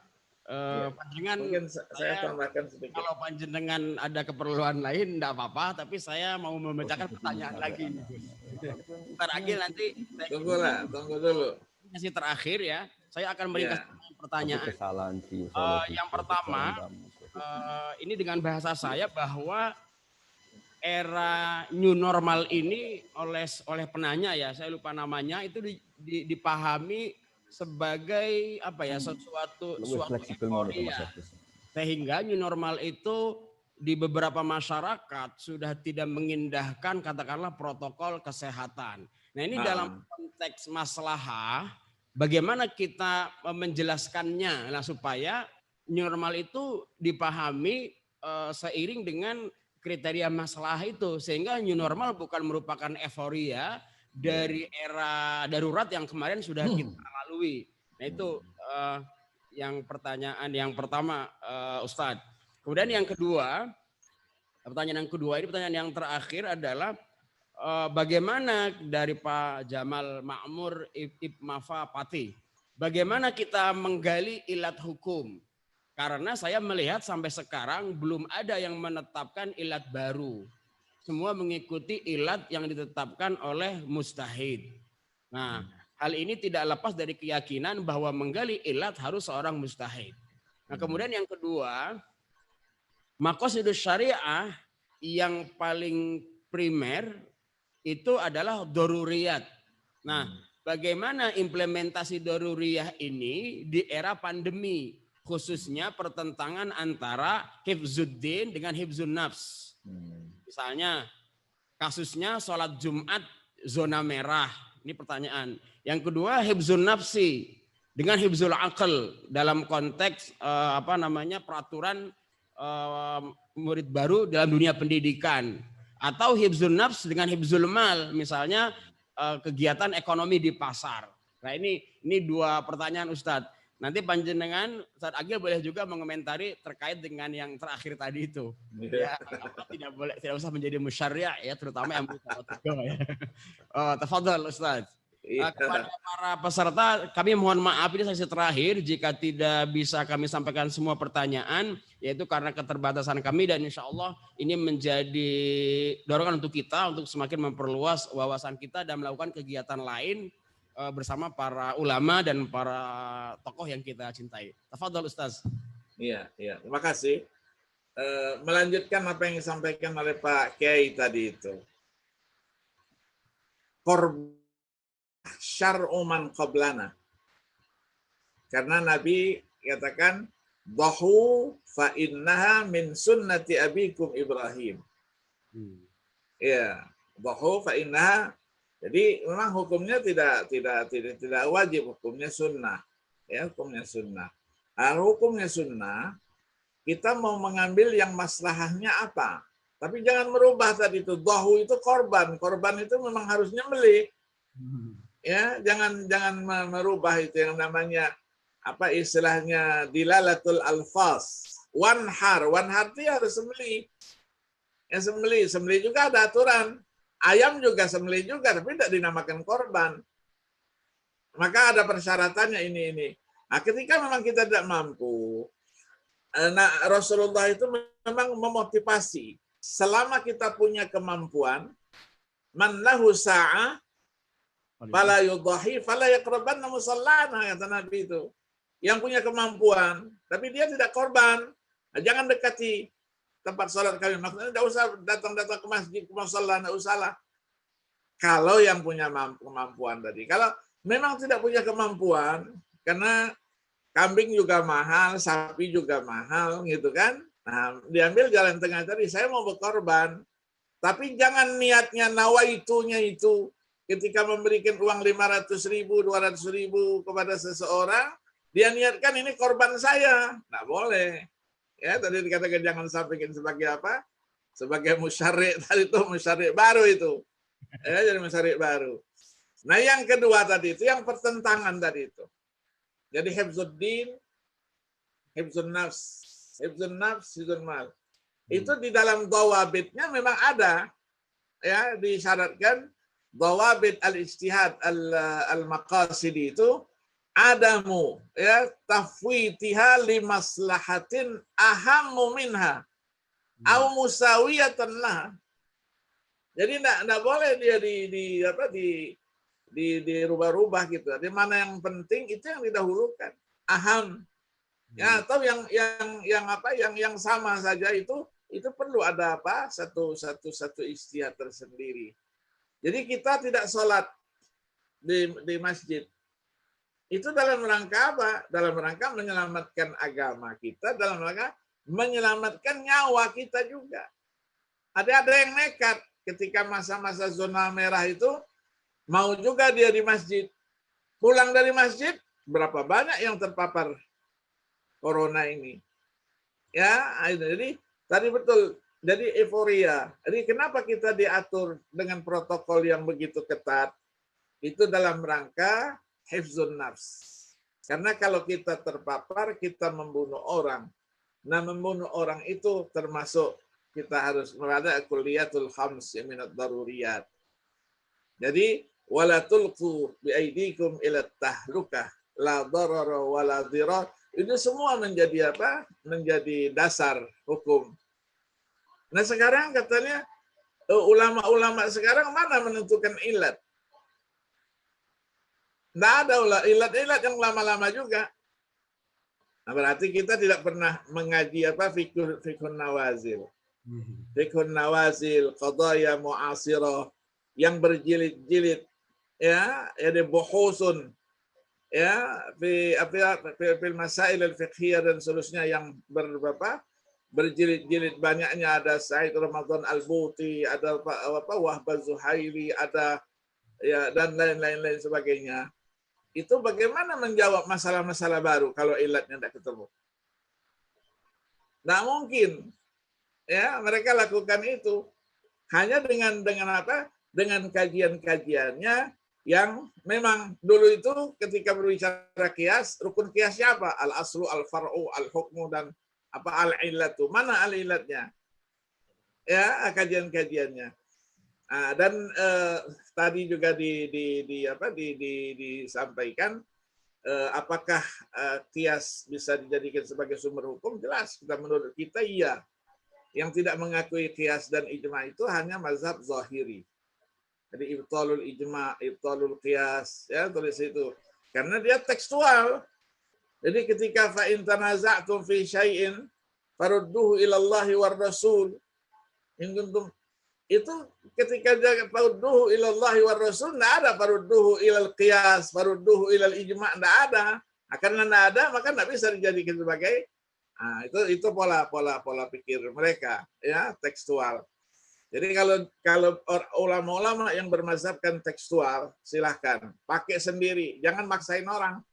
Iya. Panjenengan Mungkin saya saya tambahkan sedikit. kalau panjenengan ada keperluan lain enggak apa-apa, tapi saya mau membacakan pertanyaan lagi nih, Gus. Ntar Agil nanti Tunggu dulu. masih terakhir ya. Saya akan meringkas Iya. pertanyaan. Kesalahan sih. Yang pertama, ini dengan bahasa saya bahwa era new normal ini oleh penanya ya, saya lupa namanya, itu dipahami sebagai apa ya, suatu euforia. Sehingga new normal itu di beberapa masyarakat sudah tidak mengindahkan katakanlah protokol kesehatan. Nah, ini dalam konteks maslahah, bagaimana kita menjelaskannya, nah supaya new normal itu dipahami seiring dengan kriteria masalah itu, sehingga new normal bukan merupakan euforia dari era darurat yang kemarin sudah kita lalui. Nah itu yang pertanyaan yang pertama, Ustadz. Kemudian yang kedua, pertanyaan yang kedua ini pertanyaan yang terakhir adalah bagaimana dari Pak Jamal Ma'mur Ibmafa Pati, bagaimana kita menggali ilat hukum? Karena saya melihat sampai sekarang belum ada yang menetapkan ilat baru. Semua mengikuti ilat yang ditetapkan oleh mujtahid. Nah, hal ini tidak lepas dari keyakinan bahwa menggali ilat harus seorang mujtahid. Nah, kemudian yang kedua, maqasidus syariah yang paling primer itu adalah daruriyat. Nah, bagaimana implementasi daruriyah ini di era pandemi? Khususnya pertentangan antara hifzuddin dengan hifzun nafs. Misalnya kasusnya sholat Jumat zona merah. Ini pertanyaan. Yang kedua hifzun nafsi dengan hifzul aql dalam konteks peraturan murid baru dalam dunia pendidikan. Atau hifzun nafs dengan hifzul mal. Misalnya kegiatan ekonomi di pasar. Nah ini dua pertanyaan Ustadz. Nanti panjenengan Ustaz Agil boleh juga mengomentari terkait dengan yang terakhir tadi itu. Ya, tidak usah menjadi musyarri' ya, terutama yang ya. Tafadhol Ustaz. Kepada para peserta kami mohon maaf ini sesi terakhir jika tidak bisa kami sampaikan semua pertanyaan, yaitu karena keterbatasan kami, dan insya Allah ini menjadi dorongan untuk kita untuk semakin memperluas wawasan kita dan melakukan kegiatan lain bersama para ulama dan para tokoh yang kita cintai. Tafadhol Ustaz. Iya. Terima kasih. Melanjutkan apa yang disampaikan oleh Pak Kiai tadi itu. Syar'u man qablana. Karena Nabi katakan dhahu fa innaha min sunnati abikum Ibrahim. Ya, dhahu fa innaha. Jadi memang hukumnya tidak wajib, hukumnya sunnah. Ya, hukumnya sunnah. Nah, hukumnya sunnah, kita mau mengambil yang maslahahnya apa. Tapi jangan merubah tadi itu. Dhahu itu korban. Korban itu memang harus nyembelih. Ya, jangan merubah itu yang namanya apa istilahnya dilalatul alfaz. Wanhar itu harus sembelih. Ya, sembelih juga ada aturan. Ayam juga sembelih juga, tapi tidak dinamakan korban. Maka ada persyaratannya ini. Nah, ketika memang kita tidak mampu, Rasulullah itu memang memotivasi. Selama kita punya kemampuan, man lahu sa'ah, fala yudhahi, fala yaqrabanna musallana, kata Nabi itu. Yang punya kemampuan, tapi dia tidak korban, jangan dekati tempat sholat kami. Maksudnya tidak usah datang-datang ke masjid, ke musalla, tidak usah lah. Kalau yang punya kemampuan tadi. Kalau memang tidak punya kemampuan, karena kambing juga mahal, sapi juga mahal, gitu kan. Nah, diambil jalan tengah tadi, saya mau berkorban. Tapi jangan niatnya nawaitunya itu. Ketika memberikan uang 500.000, 200.000 kepada seseorang, dia niatkan ini korban saya. Nggak boleh. Ya, tadi dikatakan jangan sampaikan sebagai apa? Sebagai musyarri' tadi itu musyarri' baru itu. Ya, jadi musyarri' baru. Nah, yang kedua tadi itu yang pertentangan tadi itu. Jadi hifzuddin, hifzun nafs, hifzun mal. Itu di dalam dhawabitnya memang ada. Ya, disyaratkan dhawabit al-ijtihad al-maqasidi itu adamu ya tafwitiha limaslahatin ahammu minha au musawiyatan laha. Jadi enggak boleh dia dirubah-rubah gitu. Di mana yang penting itu yang didahulukan. Aham. Ya, atau yang sama saja itu perlu ada satu ijtihad tersendiri. Jadi kita tidak sholat di masjid. Itu dalam rangka apa? Dalam rangka menyelamatkan agama kita, dalam rangka menyelamatkan nyawa kita juga. Ada yang nekat ketika masa-masa zona merah itu mau juga dia di masjid. Pulang dari masjid, berapa banyak yang terpapar corona ini. Ya, jadi tadi betul. Jadi euforia. Jadi kenapa kita diatur dengan protokol yang begitu ketat? Itu dalam rangka hifzun nafs. Karena kalau kita terpapar, kita membunuh orang. Nah, membunuh orang itu termasuk kita harus merada kulliyatul khams minad daruriyat. Jadi wala tulqu biaidikum ila tahlukah la darara wala dirar. Itu semua menjadi apa? Menjadi dasar hukum. Nah, sekarang katanya ulama-ulama sekarang mana menentukan ilat? Tidak ada ilat-ilat yang lama-lama juga. Nah, berarti kita tidak pernah mengaji fiqhun nawazil. Fiqhun nawazil, qadaya mu'asirah yang berjilid-jilid ya ada buhusun ya fil masail al-fiqhiyah dan seterusnya yang berjilid-jilid, banyaknya. Ada Said Ramadan Al-Buti, ada Wahb Zuhairi, ada ya dan lain-lain sebagainya. Itu bagaimana menjawab masalah-masalah baru kalau ilatnya tidak ketemu? Tidak mungkin. Ya, mereka lakukan itu hanya dengan apa? Dengan kajian-kajiannya yang memang dulu itu ketika berbicara kias, rukun kiasnya apa? Al-aslu, al-far'u, al-hukmu, dan apa al-illatu. Mana al-illatnya? Ya, kajian-kajiannya. Dan tadi juga disampaikan apakah kias bisa dijadikan sebagai sumber hukum? Jelas, menurut kita iya. Yang tidak mengakui kias dan ijma itu hanya mazhab zahiri. Jadi ibtalul ijma, ibtalul qiyas, ya tulis itu. Karena dia tekstual. Jadi ketika fa in tanaza'tum fi syai'in farudduhu ila Allahi war Rasul. In kuntum, itu ketika dia farudduhu ila Allahi war Rasul, enggak ada farudduhu ilal qiyas, farudduhu ilal ijma, enggak ada. Karena enggak ada, maka enggak bisa dijadikan sebagai itu pola pikir mereka, ya, tekstual. Jadi kalau ulama-ulama yang bermazhabkan tekstual, silahkan pakai sendiri, jangan maksain orang.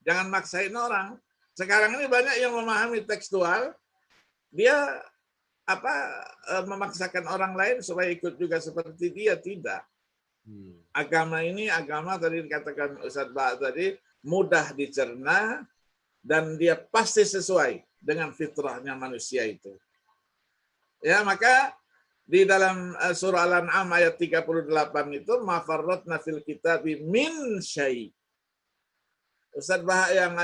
Jangan maksain orang. Sekarang ini banyak yang memahami tekstual, dia memaksakan orang lain supaya ikut juga seperti dia, tidak. Agama ini, tadi dikatakan Ustaz Ba tadi, mudah dicerna dan dia pasti sesuai dengan fitrahnya manusia itu. Ya, maka di dalam surah Al-An'am ayat 38 itu ma farratna fil kitabi min syai'. Ustaz Bah yang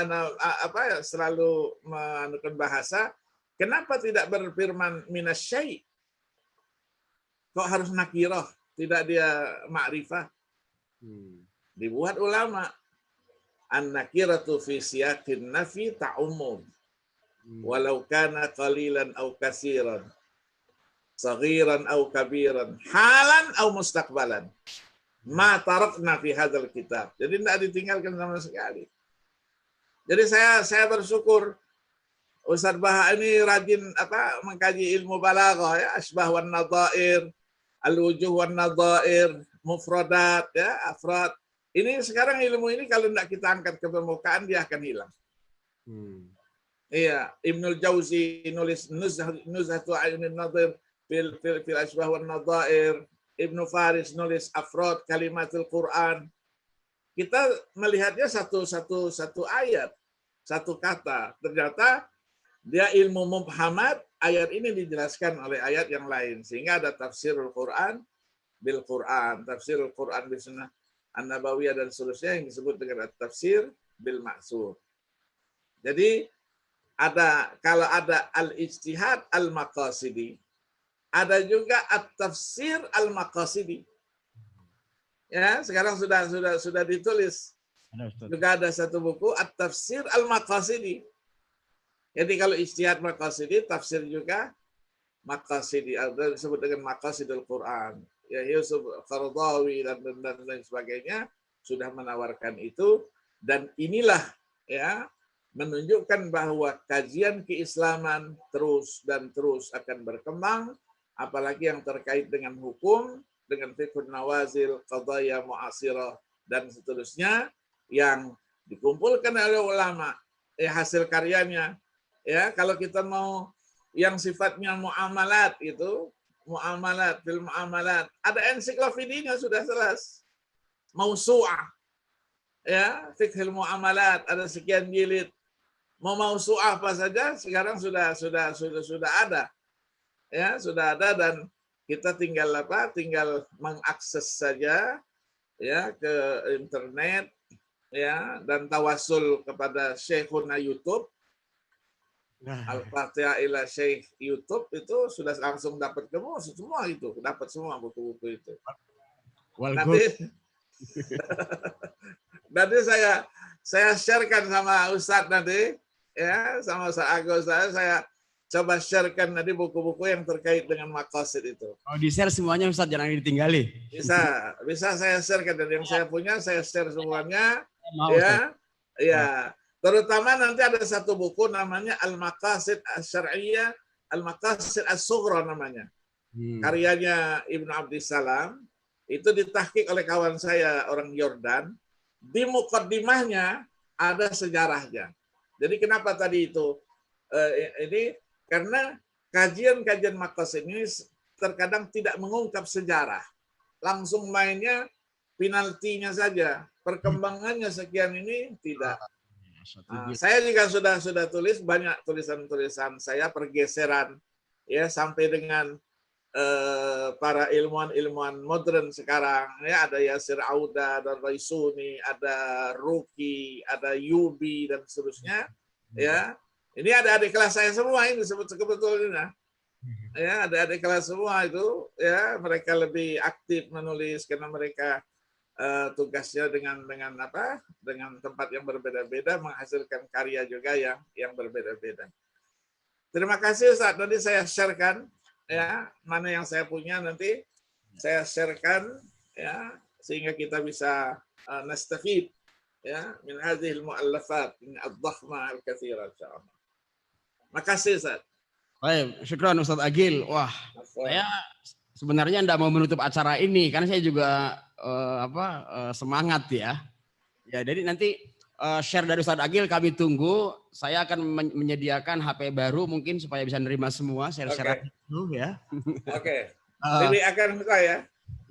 selalu menekan bahasa, kenapa tidak berfirman minasyai'? Kok harus nakirah, tidak dia ma'rifah? Dibuat ulama. An-nakiratu fi siyaqin nafi ta'umum. Walau kana qalilan aw katsiran. Saghiran aw kabiran, halan aw mustaqbalan. Ma tarakna fi hadzal kitab. Jadi tidak ditinggalkan sama sekali. Jadi saya bersyukur Ustaz Bah ini rajin mengkaji ilmu balaghah, ya, asbah wan nadhair, al-wujuh wan nadhair, mufradat, ya, afrad. Ini sekarang ilmu ini kalau tidak kita angkat ke permukaan dia akan hilang. Iya, Ibnul Jauzi nulis Nuzhatu Ayunin Nadhir fil asbah wan nadhair, Ibnu Faris nulis afrad kalimatul Quran. Kita melihatnya satu ayat, satu kata. Ternyata dia ilmu mubhamat, ayat ini dijelaskan oleh ayat yang lain. Sehingga ada tafsirul Quran bil Quran, tafsirul Quran bis sunnah. An-Nabawiyah dan seterusnya yang disebut dengan at-tafsir bil ma'sur. Jadi kalau ada al-ijtihad al-maqasidi, ada juga at-tafsir al-maqasidi. Ya, sekarang sudah ditulis. Juga ada satu buku at-tafsir al-maqasidi. Jadi kalau ijtihad maqasidi, tafsir juga maqasidi, disebut dengan maqasidul Quran. Ya, Yusuf Qaradawi dan lain sebagainya sudah menawarkan itu, dan inilah ya menunjukkan bahwa kajian keislaman terus dan terus akan berkembang, apalagi yang terkait dengan hukum, dengan fiqhun nawazil, qadaya mu'asirah dan seterusnya yang dikumpulkan oleh ulama, hasil karyanya. Ya, kalau kita mau yang sifatnya muamalat itu, muamalat, fil muamalat, ada ensiklopedinya sudah jelas. Mausu'ah. Ya, fiqhul muamalat ada sekian jilid. Mau mausu'ah apa saja sekarang sudah ada. Ya, sudah ada, dan kita tinggal Tinggal mengakses saja ya ke internet ya, dan tawasul kepada Syekhuna YouTube. Al-Fatihah ila Syekh YouTube itu sudah langsung dapat semua itu, dapat semua buku-buku itu. Nanti saya sharekan sama Ustadz nanti ya, sama Ustadz Agus, saya coba sharekan nanti buku-buku yang terkait dengan maqasid itu. Oh, di-share semuanya Ustadz, jangan ditinggali. Bisa saya sharekan, dan yang saya punya saya share semuanya. Mau, ya. Ya. Terutama nanti ada satu buku namanya Al-Maqasid Asy-Syar'iyyah, Al-Maqasid As-Sughra namanya. Karyanya Ibnu Abdissalam, itu ditahqiq oleh kawan saya orang Yordan. Di muqaddimahnya ada sejarahnya. Jadi kenapa tadi itu? Ini karena kajian-kajian maqasid ini terkadang tidak mengungkap sejarah. Langsung mainnya penaltinya saja. Perkembangannya sekian ini tidak. Saya juga sudah tulis banyak tulisan-tulisan saya, pergeseran ya sampai dengan para ilmuwan modern sekarang ya, ada Yasir Auda, ada Raisuni, ada Ruki, ada Yubi dan seterusnya ya. Ini ada adik kelas saya semua ini sebetulnya. Ya, ada adik kelas semua itu ya, mereka lebih aktif menulis karena mereka tugasnya dengan tempat yang berbeda-beda menghasilkan karya juga yang berbeda-beda. Terima kasih Ustaz. Nanti saya sharekan ya, mana yang saya punya nanti saya sharekan ya, sehingga kita bisa nastafid ya min hadhil muallafat min ad-dhakhma al-katsira insyaallah. Makasih Ustaz. Baik, syukran Ustaz Agil. Wah, saya sebenarnya enggak mau menutup acara ini karena saya juga semangat ya. Ya, jadi nanti share dari Ustaz Agil kami tunggu. Saya akan menyediakan HP baru mungkin supaya bisa nerima semua share-share itu ya. Oke. Dewi akan saya.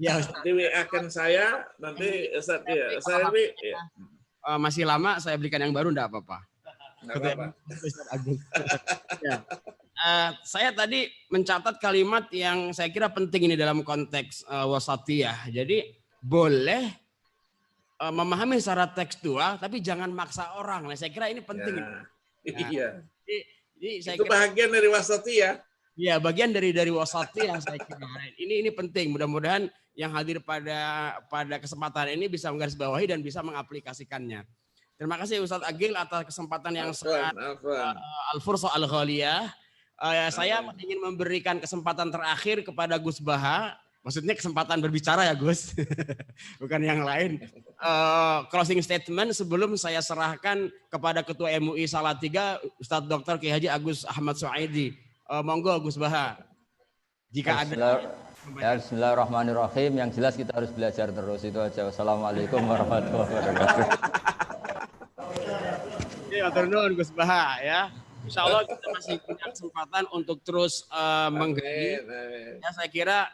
Ya, Ustaz. Dewi akan saya nanti Ustaz ya. Saya masih lama saya belikan yang baru enggak apa-apa. Enggak apa-apa. Ustaz Agil. Ya. Saya tadi mencatat kalimat yang saya kira penting ini dalam konteks wasatiyah. Jadi boleh memahami secara tekstual, tapi jangan maksa orang. Nah, saya kira ini penting. Ya. Iya. Jadi saya itu kira, bagian dari wasatiyah. Iya, bagian dari wasatiyah saya kira. Ini penting. Mudah-mudahan yang hadir pada kesempatan ini bisa menggarisbawahi dan bisa mengaplikasikannya. Terima kasih Ustadz Agil atas kesempatan yang sangat al-fursah al-ghaliyah. Saya ingin memberikan kesempatan terakhir kepada Gus Baha. Maksudnya kesempatan berbicara ya Gus, bukan yang lain. Closing statement sebelum saya serahkan kepada Ketua MUI Salatiga, Ustadz Dr. Kiai Haji Agus Ahmad Suaidi. Monggo Gus Baha. Jika ada. Ya, bismillahirrahmanirrahim. Yang jelas kita harus belajar terus, itu aja. Wassalamualaikum warahmatullahi wabarakatuh. Ya, turun Gus Baha ya. Insya Allah kita masih punya kesempatan untuk terus menggali. Ya, saya kira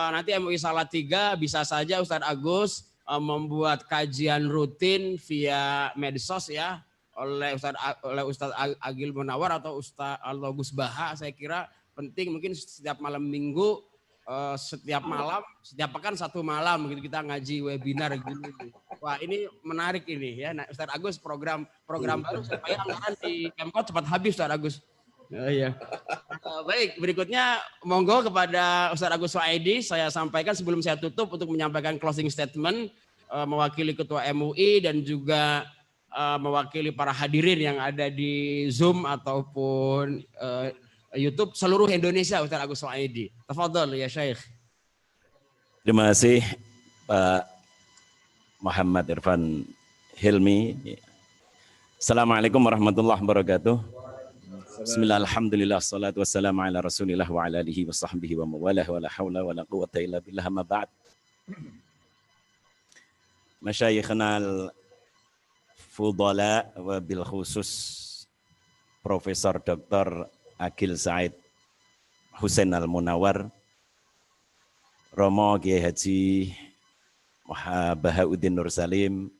nanti MUI Salatiga bisa saja Ustadz Agus membuat kajian rutin via medsos ya oleh Ustadz Agil Munawar atau Ustadz Gus Baha. Saya kira penting mungkin setiap malam minggu setiap malam, setiap pekan 1 malam gitu kita ngaji webinar gini. Wah ini menarik ini ya, nah, Ustaz Agus program baru supaya anggaran di Pemkot cepat habis Ustaz Agus. Iya. Baik, berikutnya monggo kepada Ustaz Agus Suaidi saya sampaikan sebelum saya tutup untuk menyampaikan closing statement mewakili Ketua MUI dan juga mewakili para hadirin yang ada di Zoom ataupun YouTube seluruh Indonesia Ustaz Agus Suaidi. Tafadhol ya Syekh. Terima kasih Pak Muhammad Irfan Hilmi. Assalamualaikum warahmatullahi wabarakatuh. Bismillah, alhamdulillah, salatu wassalamu ala rasulillah wa ala alihi wa sahbihi wa mawalah wa la hawla wa la quwata illa billah ma ba'd. Masyayikhna al-fudala wa bil khusus Profesor Dr. Agil Said Husain Al-Munawar, Romo Kiai Haji Bahauddin Nur Salim,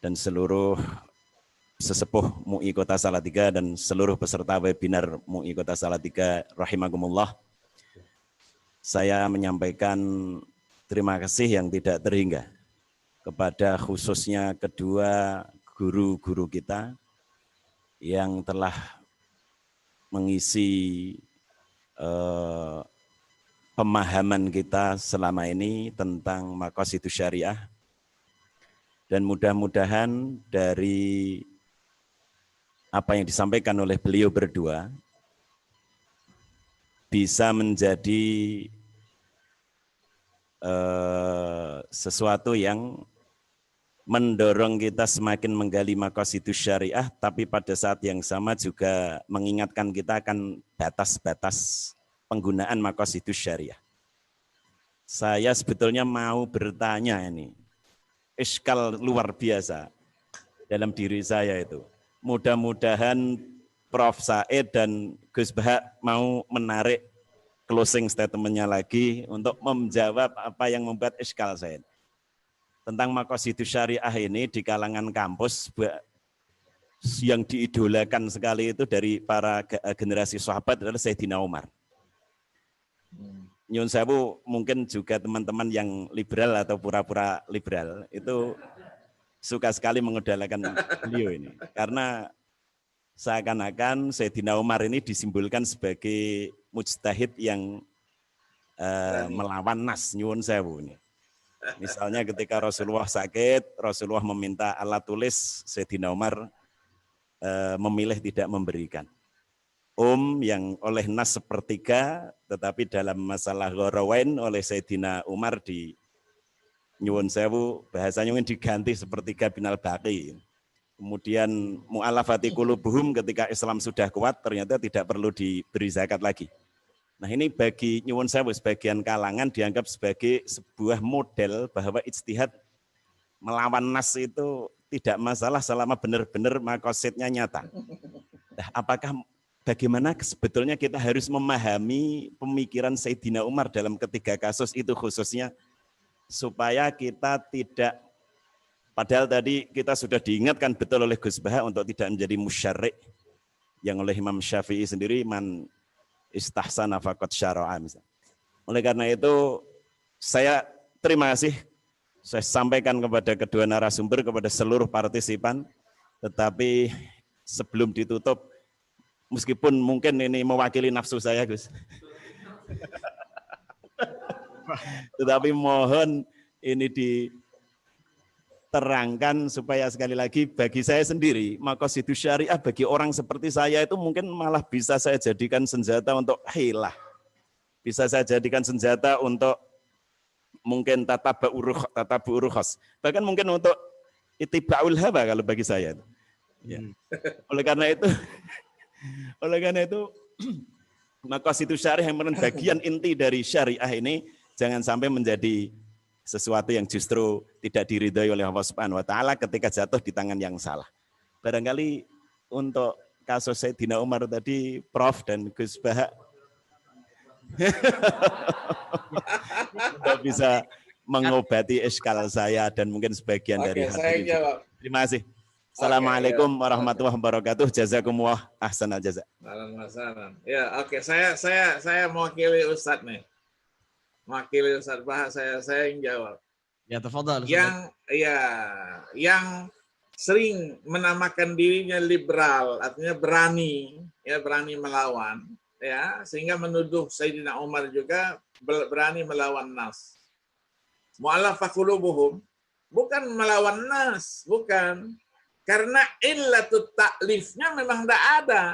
dan seluruh sesepuh MUI Kota Salatiga dan seluruh peserta webinar MUI Kota Salatiga rahimakumullah. Saya menyampaikan terima kasih yang tidak terhingga kepada khususnya kedua guru-guru kita yang telah mengisi pemahaman kita selama ini tentang maqasidus syariah, dan mudah-mudahan dari apa yang disampaikan oleh beliau berdua bisa menjadi sesuatu yang mendorong kita semakin menggali maqasidus syariah, tapi pada saat yang sama juga mengingatkan kita akan batas-batas penggunaan maqasidus syariah. Saya sebetulnya mau bertanya ini, iskal luar biasa dalam diri saya itu. Mudah-mudahan Prof. Said dan Gus Bahak mau menarik closing statement-nya lagi untuk menjawab apa yang membuat iskal saya. Tentang maqasidus syariah ini di kalangan kampus yang diidolakan sekali itu dari para generasi sahabat adalah Sayyidina Umar. Nyun sewu mungkin juga teman-teman yang liberal atau pura-pura liberal itu suka sekali mengidolakan beliau ini. Karena seakan-akan Sayyidina Umar ini disimbolkan sebagai mujtahid yang melawan nas, nyun sewu ini. Misalnya ketika Rasulullah sakit, Rasulullah meminta alat tulis, Sayyidina Umar memilih tidak memberikan. Yang oleh nas sepertiga, tetapi dalam masalah gharawain oleh Sayyidina Umar di nyuwun sewu bahasanya mungkin diganti sepertiga binal baqi. Kemudian mu'alafati qulubuhum ketika Islam sudah kuat ternyata tidak perlu diberi zakat lagi. Nah ini bagi nyuwun sewu sebagian kalangan dianggap sebagai sebuah model bahwa ijtihad melawan nas itu tidak masalah selama benar-benar maqasidnya nyata. Nah, bagaimana sebetulnya kita harus memahami pemikiran Sayyidina Umar dalam ketiga kasus itu khususnya supaya kita tidak, padahal tadi kita sudah diingatkan betul oleh Gus Bahak untuk tidak menjadi musyarri' yang oleh Imam Syafi'i sendiri man istahsana faqad syara'a. Oleh karena itu saya terima kasih, saya sampaikan kepada kedua narasumber, kepada seluruh partisipan, tetapi sebelum ditutup, meskipun mungkin ini mewakili nafsu saya Gus, tetapi mohon ini diterangkan supaya sekali lagi bagi saya sendiri, maqasidus syariah bagi orang seperti saya itu mungkin malah bisa saya jadikan senjata untuk hilah. Bisa saya jadikan senjata untuk mungkin tatabu rukhas. Bahkan mungkin untuk ittiba'ul hawa kalau bagi saya. Ya. Oleh karena itu maqasidus syariah yang merupakan bagian inti dari syariah ini jangan sampai menjadi sesuatu yang justru tidak diridhai oleh Allah Subhanahu wa taala ketika jatuh di tangan yang salah. Barangkali untuk kasus Sayyidina Umar tadi Prof dan Gus Bahak untuk bisa mengobati iskal saya dan mungkin sebagian dari hadirin. Terima kasih. Assalamualaikum warahmatullahi wabarakatuh. Jazakumullah ahsanal jaza. Ya, oke. Saya mewakili Ustadz nih. Wakil Ustaz Bahas, saya yang jawab. Ya, tafadhal. Yang sering menamakan dirinya liberal, artinya berani, ya berani melawan, ya sehingga menuduh Sayyidina Umar juga berani melawan nas. Mu'allafah qulubuhum, bukan melawan nas, bukan. Karena illatut taklifnya memang tidak ada.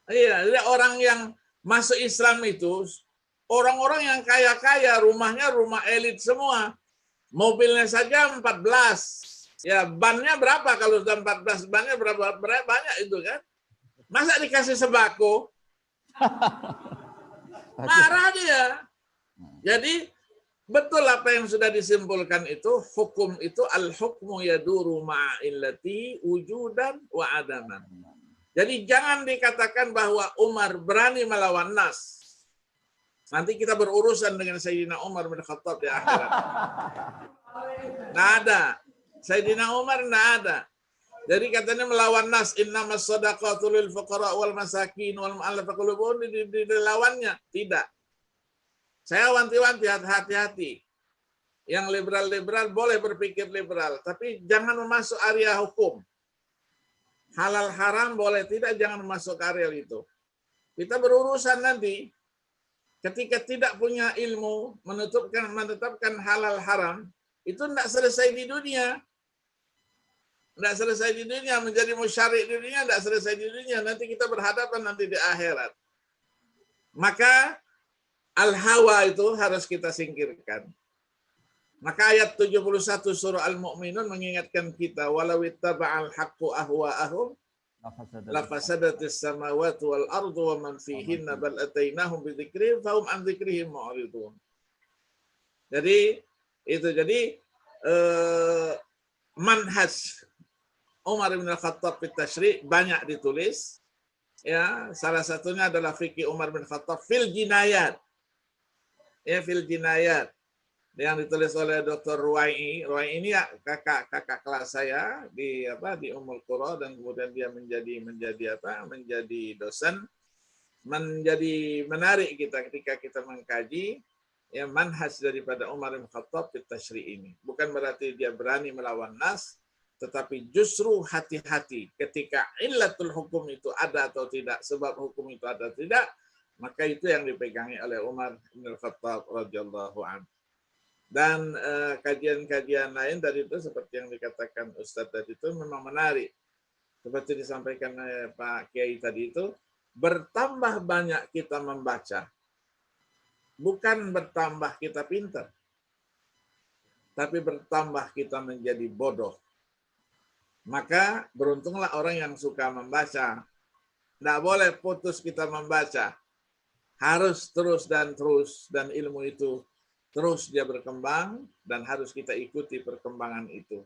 Iya, jadi orang yang masuk Islam itu orang-orang yang kaya-kaya, rumahnya rumah elit semua. Mobilnya saja 14. Ya, bannya berapa kalau sudah 14 bannya berapa banyak itu kan? Masa dikasih sembako? Marah dia. Jadi betul apa yang sudah disimpulkan itu, hukum itu al-hukmu yaduru ma'illati wujudan wa adaman. Jadi jangan dikatakan bahwa Umar berani melawan nas. Nanti kita berurusan dengan Sayyidina Umar bin Khattab di akhirat. Nggak ada. Sayyidina Umar nggak ada. Jadi katanya melawan nas, innamas shadaqatu lil fuqara wal masakin wal mu'allafati qulubuhum, dilawannya. Tidak. Saya wanti-wanti, hati-hati. Yang liberal-liberal boleh berpikir liberal, tapi jangan masuk area hukum. Halal haram boleh, tidak, jangan masuk area itu. Kita berurusan nanti, ketika tidak punya ilmu, menetapkan halal haram, itu tidak selesai di dunia. Tidak selesai di dunia, menjadi musyari di dunia, tidak selesai di dunia. Nanti kita berhadapan nanti di akhirat. Maka al-hawa itu harus kita singkirkan. Maka ayat 71 surah Al-Mu'minun mengingatkan kita, walau ittaba'al haqqu ahwa'ahum lafasadatis samawati wal ardu wa man fihinna bal atainahum bidzikrihim fahum an dzikrihim mu'ridun. Jadi itu manhaj Umar bin Khattab fit tasyri' banyak ditulis. Ya, salah satunya adalah fikih Umar bin Khattab fil jinayat. Ya, fil jinayat yang ditulis oleh Dr. Ruwai. Ruwai ini ya kakak kelas saya di Ummul Qura, dan kemudian dia menjadi dosen. Menjadi menarik kita ketika kita mengkaji ya manhaj daripada Umar bin Khattab fit tasyri' ini. Bukan berarti dia berani melawan nas, tetapi justru hati-hati ketika illatul hukum itu ada atau tidak, sebab hukum itu ada atau tidak, maka itu yang dipegangi oleh Umar bin Khattab radhiyallahu anhu. Dan kajian-kajian lain dari itu seperti yang dikatakan Ustadz tadi itu memang menarik. Seperti disampaikan Pak Kiai tadi itu, bertambah banyak kita membaca, bukan bertambah kita pintar, tapi bertambah kita menjadi bodoh. Maka beruntunglah orang yang suka membaca. Tidak boleh putus kita membaca. Harus terus, dan ilmu itu terus dia berkembang, dan harus kita ikuti perkembangan itu.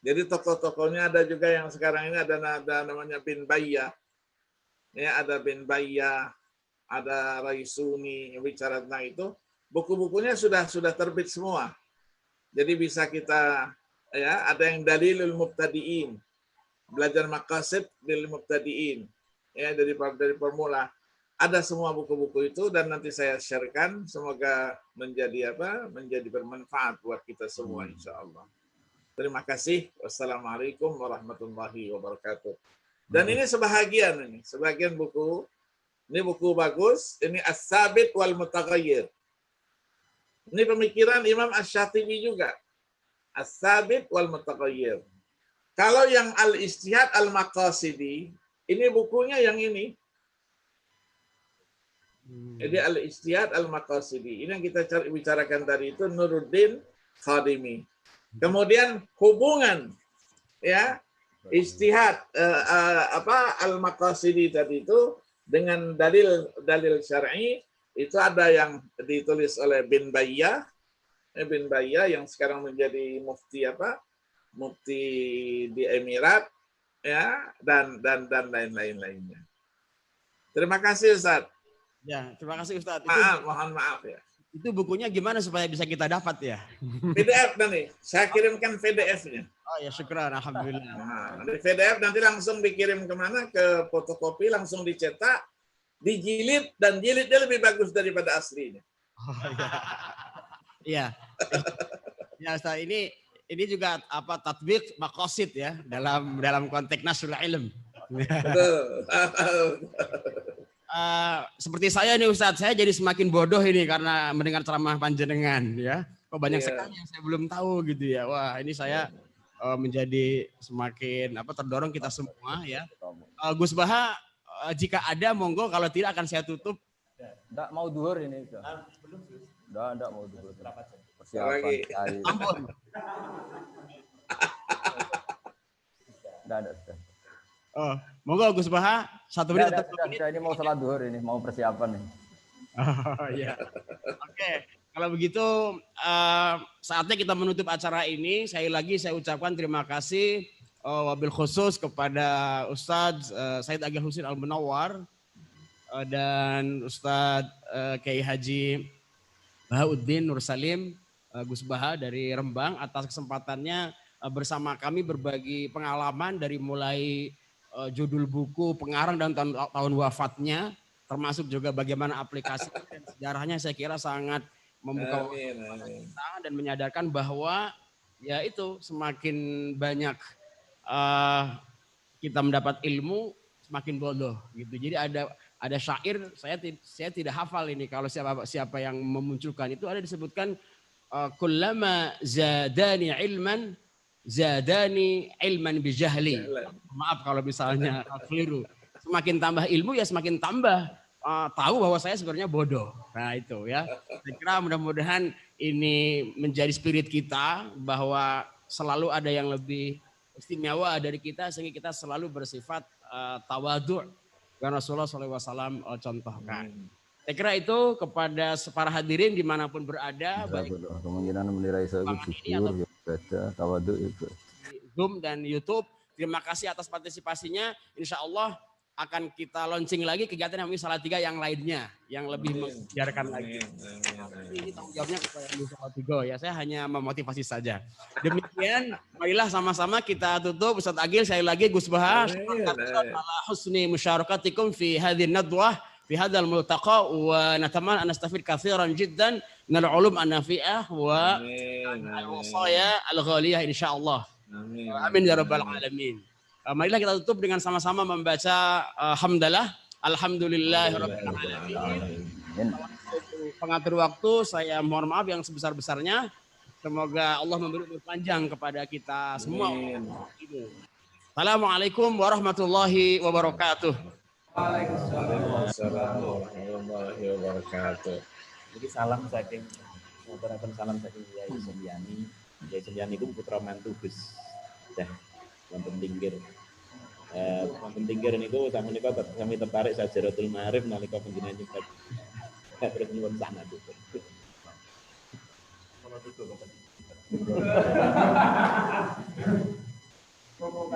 Jadi tokoh-tokohnya ada juga yang sekarang ini ada namanya Bin Bayyah. Ya, ada Bin Bayyah, ada Raisuni yang bicara tentang itu. Buku-bukunya sudah terbit semua. Jadi bisa kita, ya, ada yang Dalilul Mubtadi'in, belajar maqasid lil mubtadi'in, ya, dari permula. Ada semua buku-buku itu, dan nanti saya sharekan, semoga menjadi bermanfaat buat kita semua insyaallah. Terima kasih. Wassalamualaikum warahmatullahi wabarakatuh. Dan ini sebagian buku. Ini buku bagus, ini As-Sabit wal Mutaghayyir. Ini pemikiran Imam Asy-Syatibi juga. As-Sabit wal Mutaghayyir. Kalau yang Al-Ijtihad Al-Maqasidi, ini bukunya yang ini. Jadi Al-Ijtihad Al-Maqasidi. Ini yang kita bicarakan tadi itu Nuruddin Khadimi. Kemudian hubungan, ya, ijtihad Al-Maqasidi tadi itu dengan dalil syar'i, itu ada yang ditulis oleh Bin Bayyah yang sekarang menjadi mufti di Emirat, ya, dan lain-lainnya. Terima kasih Ustaz. Ya, terima kasih Ustaz. Mohon maaf ya. Itu bukunya gimana supaya bisa kita dapat ya? PDF nanti, saya kirimkan PDF-nya. Oh ya, syukran, alhamdulillah. Nah, PDF nanti langsung dikirim kemana? Ke fotokopi, langsung dicetak, dijilid dan jilidnya lebih bagus daripada aslinya. Oh, iya. Ya, Ustaz, ini juga apa tatbik maqasid ya dalam konteks nasrul ilm. Betul. Seperti saya nih Ustadz, saya jadi semakin bodoh ini karena mendengar ceramah panjenengan ya. Kok banyak sekali yang saya belum tahu gitu ya. Wah, ini saya menjadi semakin terdorong kita semua ya. Gus Baha, jika ada monggo, kalau tidak akan saya tutup. Enggak mau duhur ini. Enggak mau duhur. Persiapan Lagi. Ampun. Enggak ada. Oh, monggo Gus Baha, 1 menit atau 2 menit. Ini mau salat duhur ini, mau persiapan nih. Oh iya. Oke, kalau begitu saatnya kita menutup acara ini. Sekali lagi saya ucapkan terima kasih wabil khusus kepada Ustadz Said Agil Husin Al-Munawwar dan Ustadz Kiai Haji Bahauddin Nur Salim Gus Baha dari Rembang atas kesempatannya bersama kami berbagi pengalaman dari mulai judul buku, pengarang dan tahun wafatnya, termasuk juga bagaimana aplikasi dan sejarahnya. Saya kira sangat membuka kita dan menyadarkan bahwa ya itu semakin banyak kita mendapat ilmu, semakin bodoh gitu. Jadi ada syair, saya tidak hafal ini kalau siapa yang memunculkan itu, ada disebutkan kullama zadani ilman bijahli. Maaf kalau misalnya keliru. Semakin tambah ilmu ya semakin tambah tahu bahwa saya sebenarnya bodoh. Nah itu ya. Saya kira mudah-mudahan ini menjadi spirit kita bahwa selalu ada yang lebih istimewa dari kita sehingga kita selalu bersifat tawadhu'. Yang Rasulullah SAW contohkan. Saya kira itu kepada para hadirin dimanapun berada, baik kemungkinan menilai saya jujur, baca, tawadhu itu. Zoom dan YouTube. Terima kasih atas partisipasinya. Insya Allah akan kita launching lagi kegiatan yang Salatiga yang lainnya, yang lebih mengajarkan lagi. Ini tanggung jawabnya kepada Salatiga ya. Saya hanya memotivasi saja. Demikian, marilah sama-sama kita tutup. Ustadz Agil, saya lagi Gus Baha. Ala husni musyarakatikum fi hadhihi nadwah. في هذا الملتقى ونتمنى أن نستفيد كثيرا جدا من العلوم النافعة والوصايا الغالية إن شاء الله. Amin ya rabbal alamin. Marilah kita tutup dengan sama-sama membaca hamdalah. Alhamdulillahirabbil alamin. Pengatur waktu saya mohon maaf yang sebesar-besarnya. Semoga Allah memberi umur panjang kepada kita semua. Assalamualaikum warahmatullahi wabarakatuh. Waalaikumsalam warahmatullahi wabarakatuh. Jadi salam saking salam saking Yai Suryani. Yai Suryani itu putra mantu Gus Dah wonten Tinggir. Wonten Tinggir niku sakmenika kami tertarik Sajaratul Ma'arif nalika panjenengan nyebat. Terus nyuwun sana tuh. Kalau tutup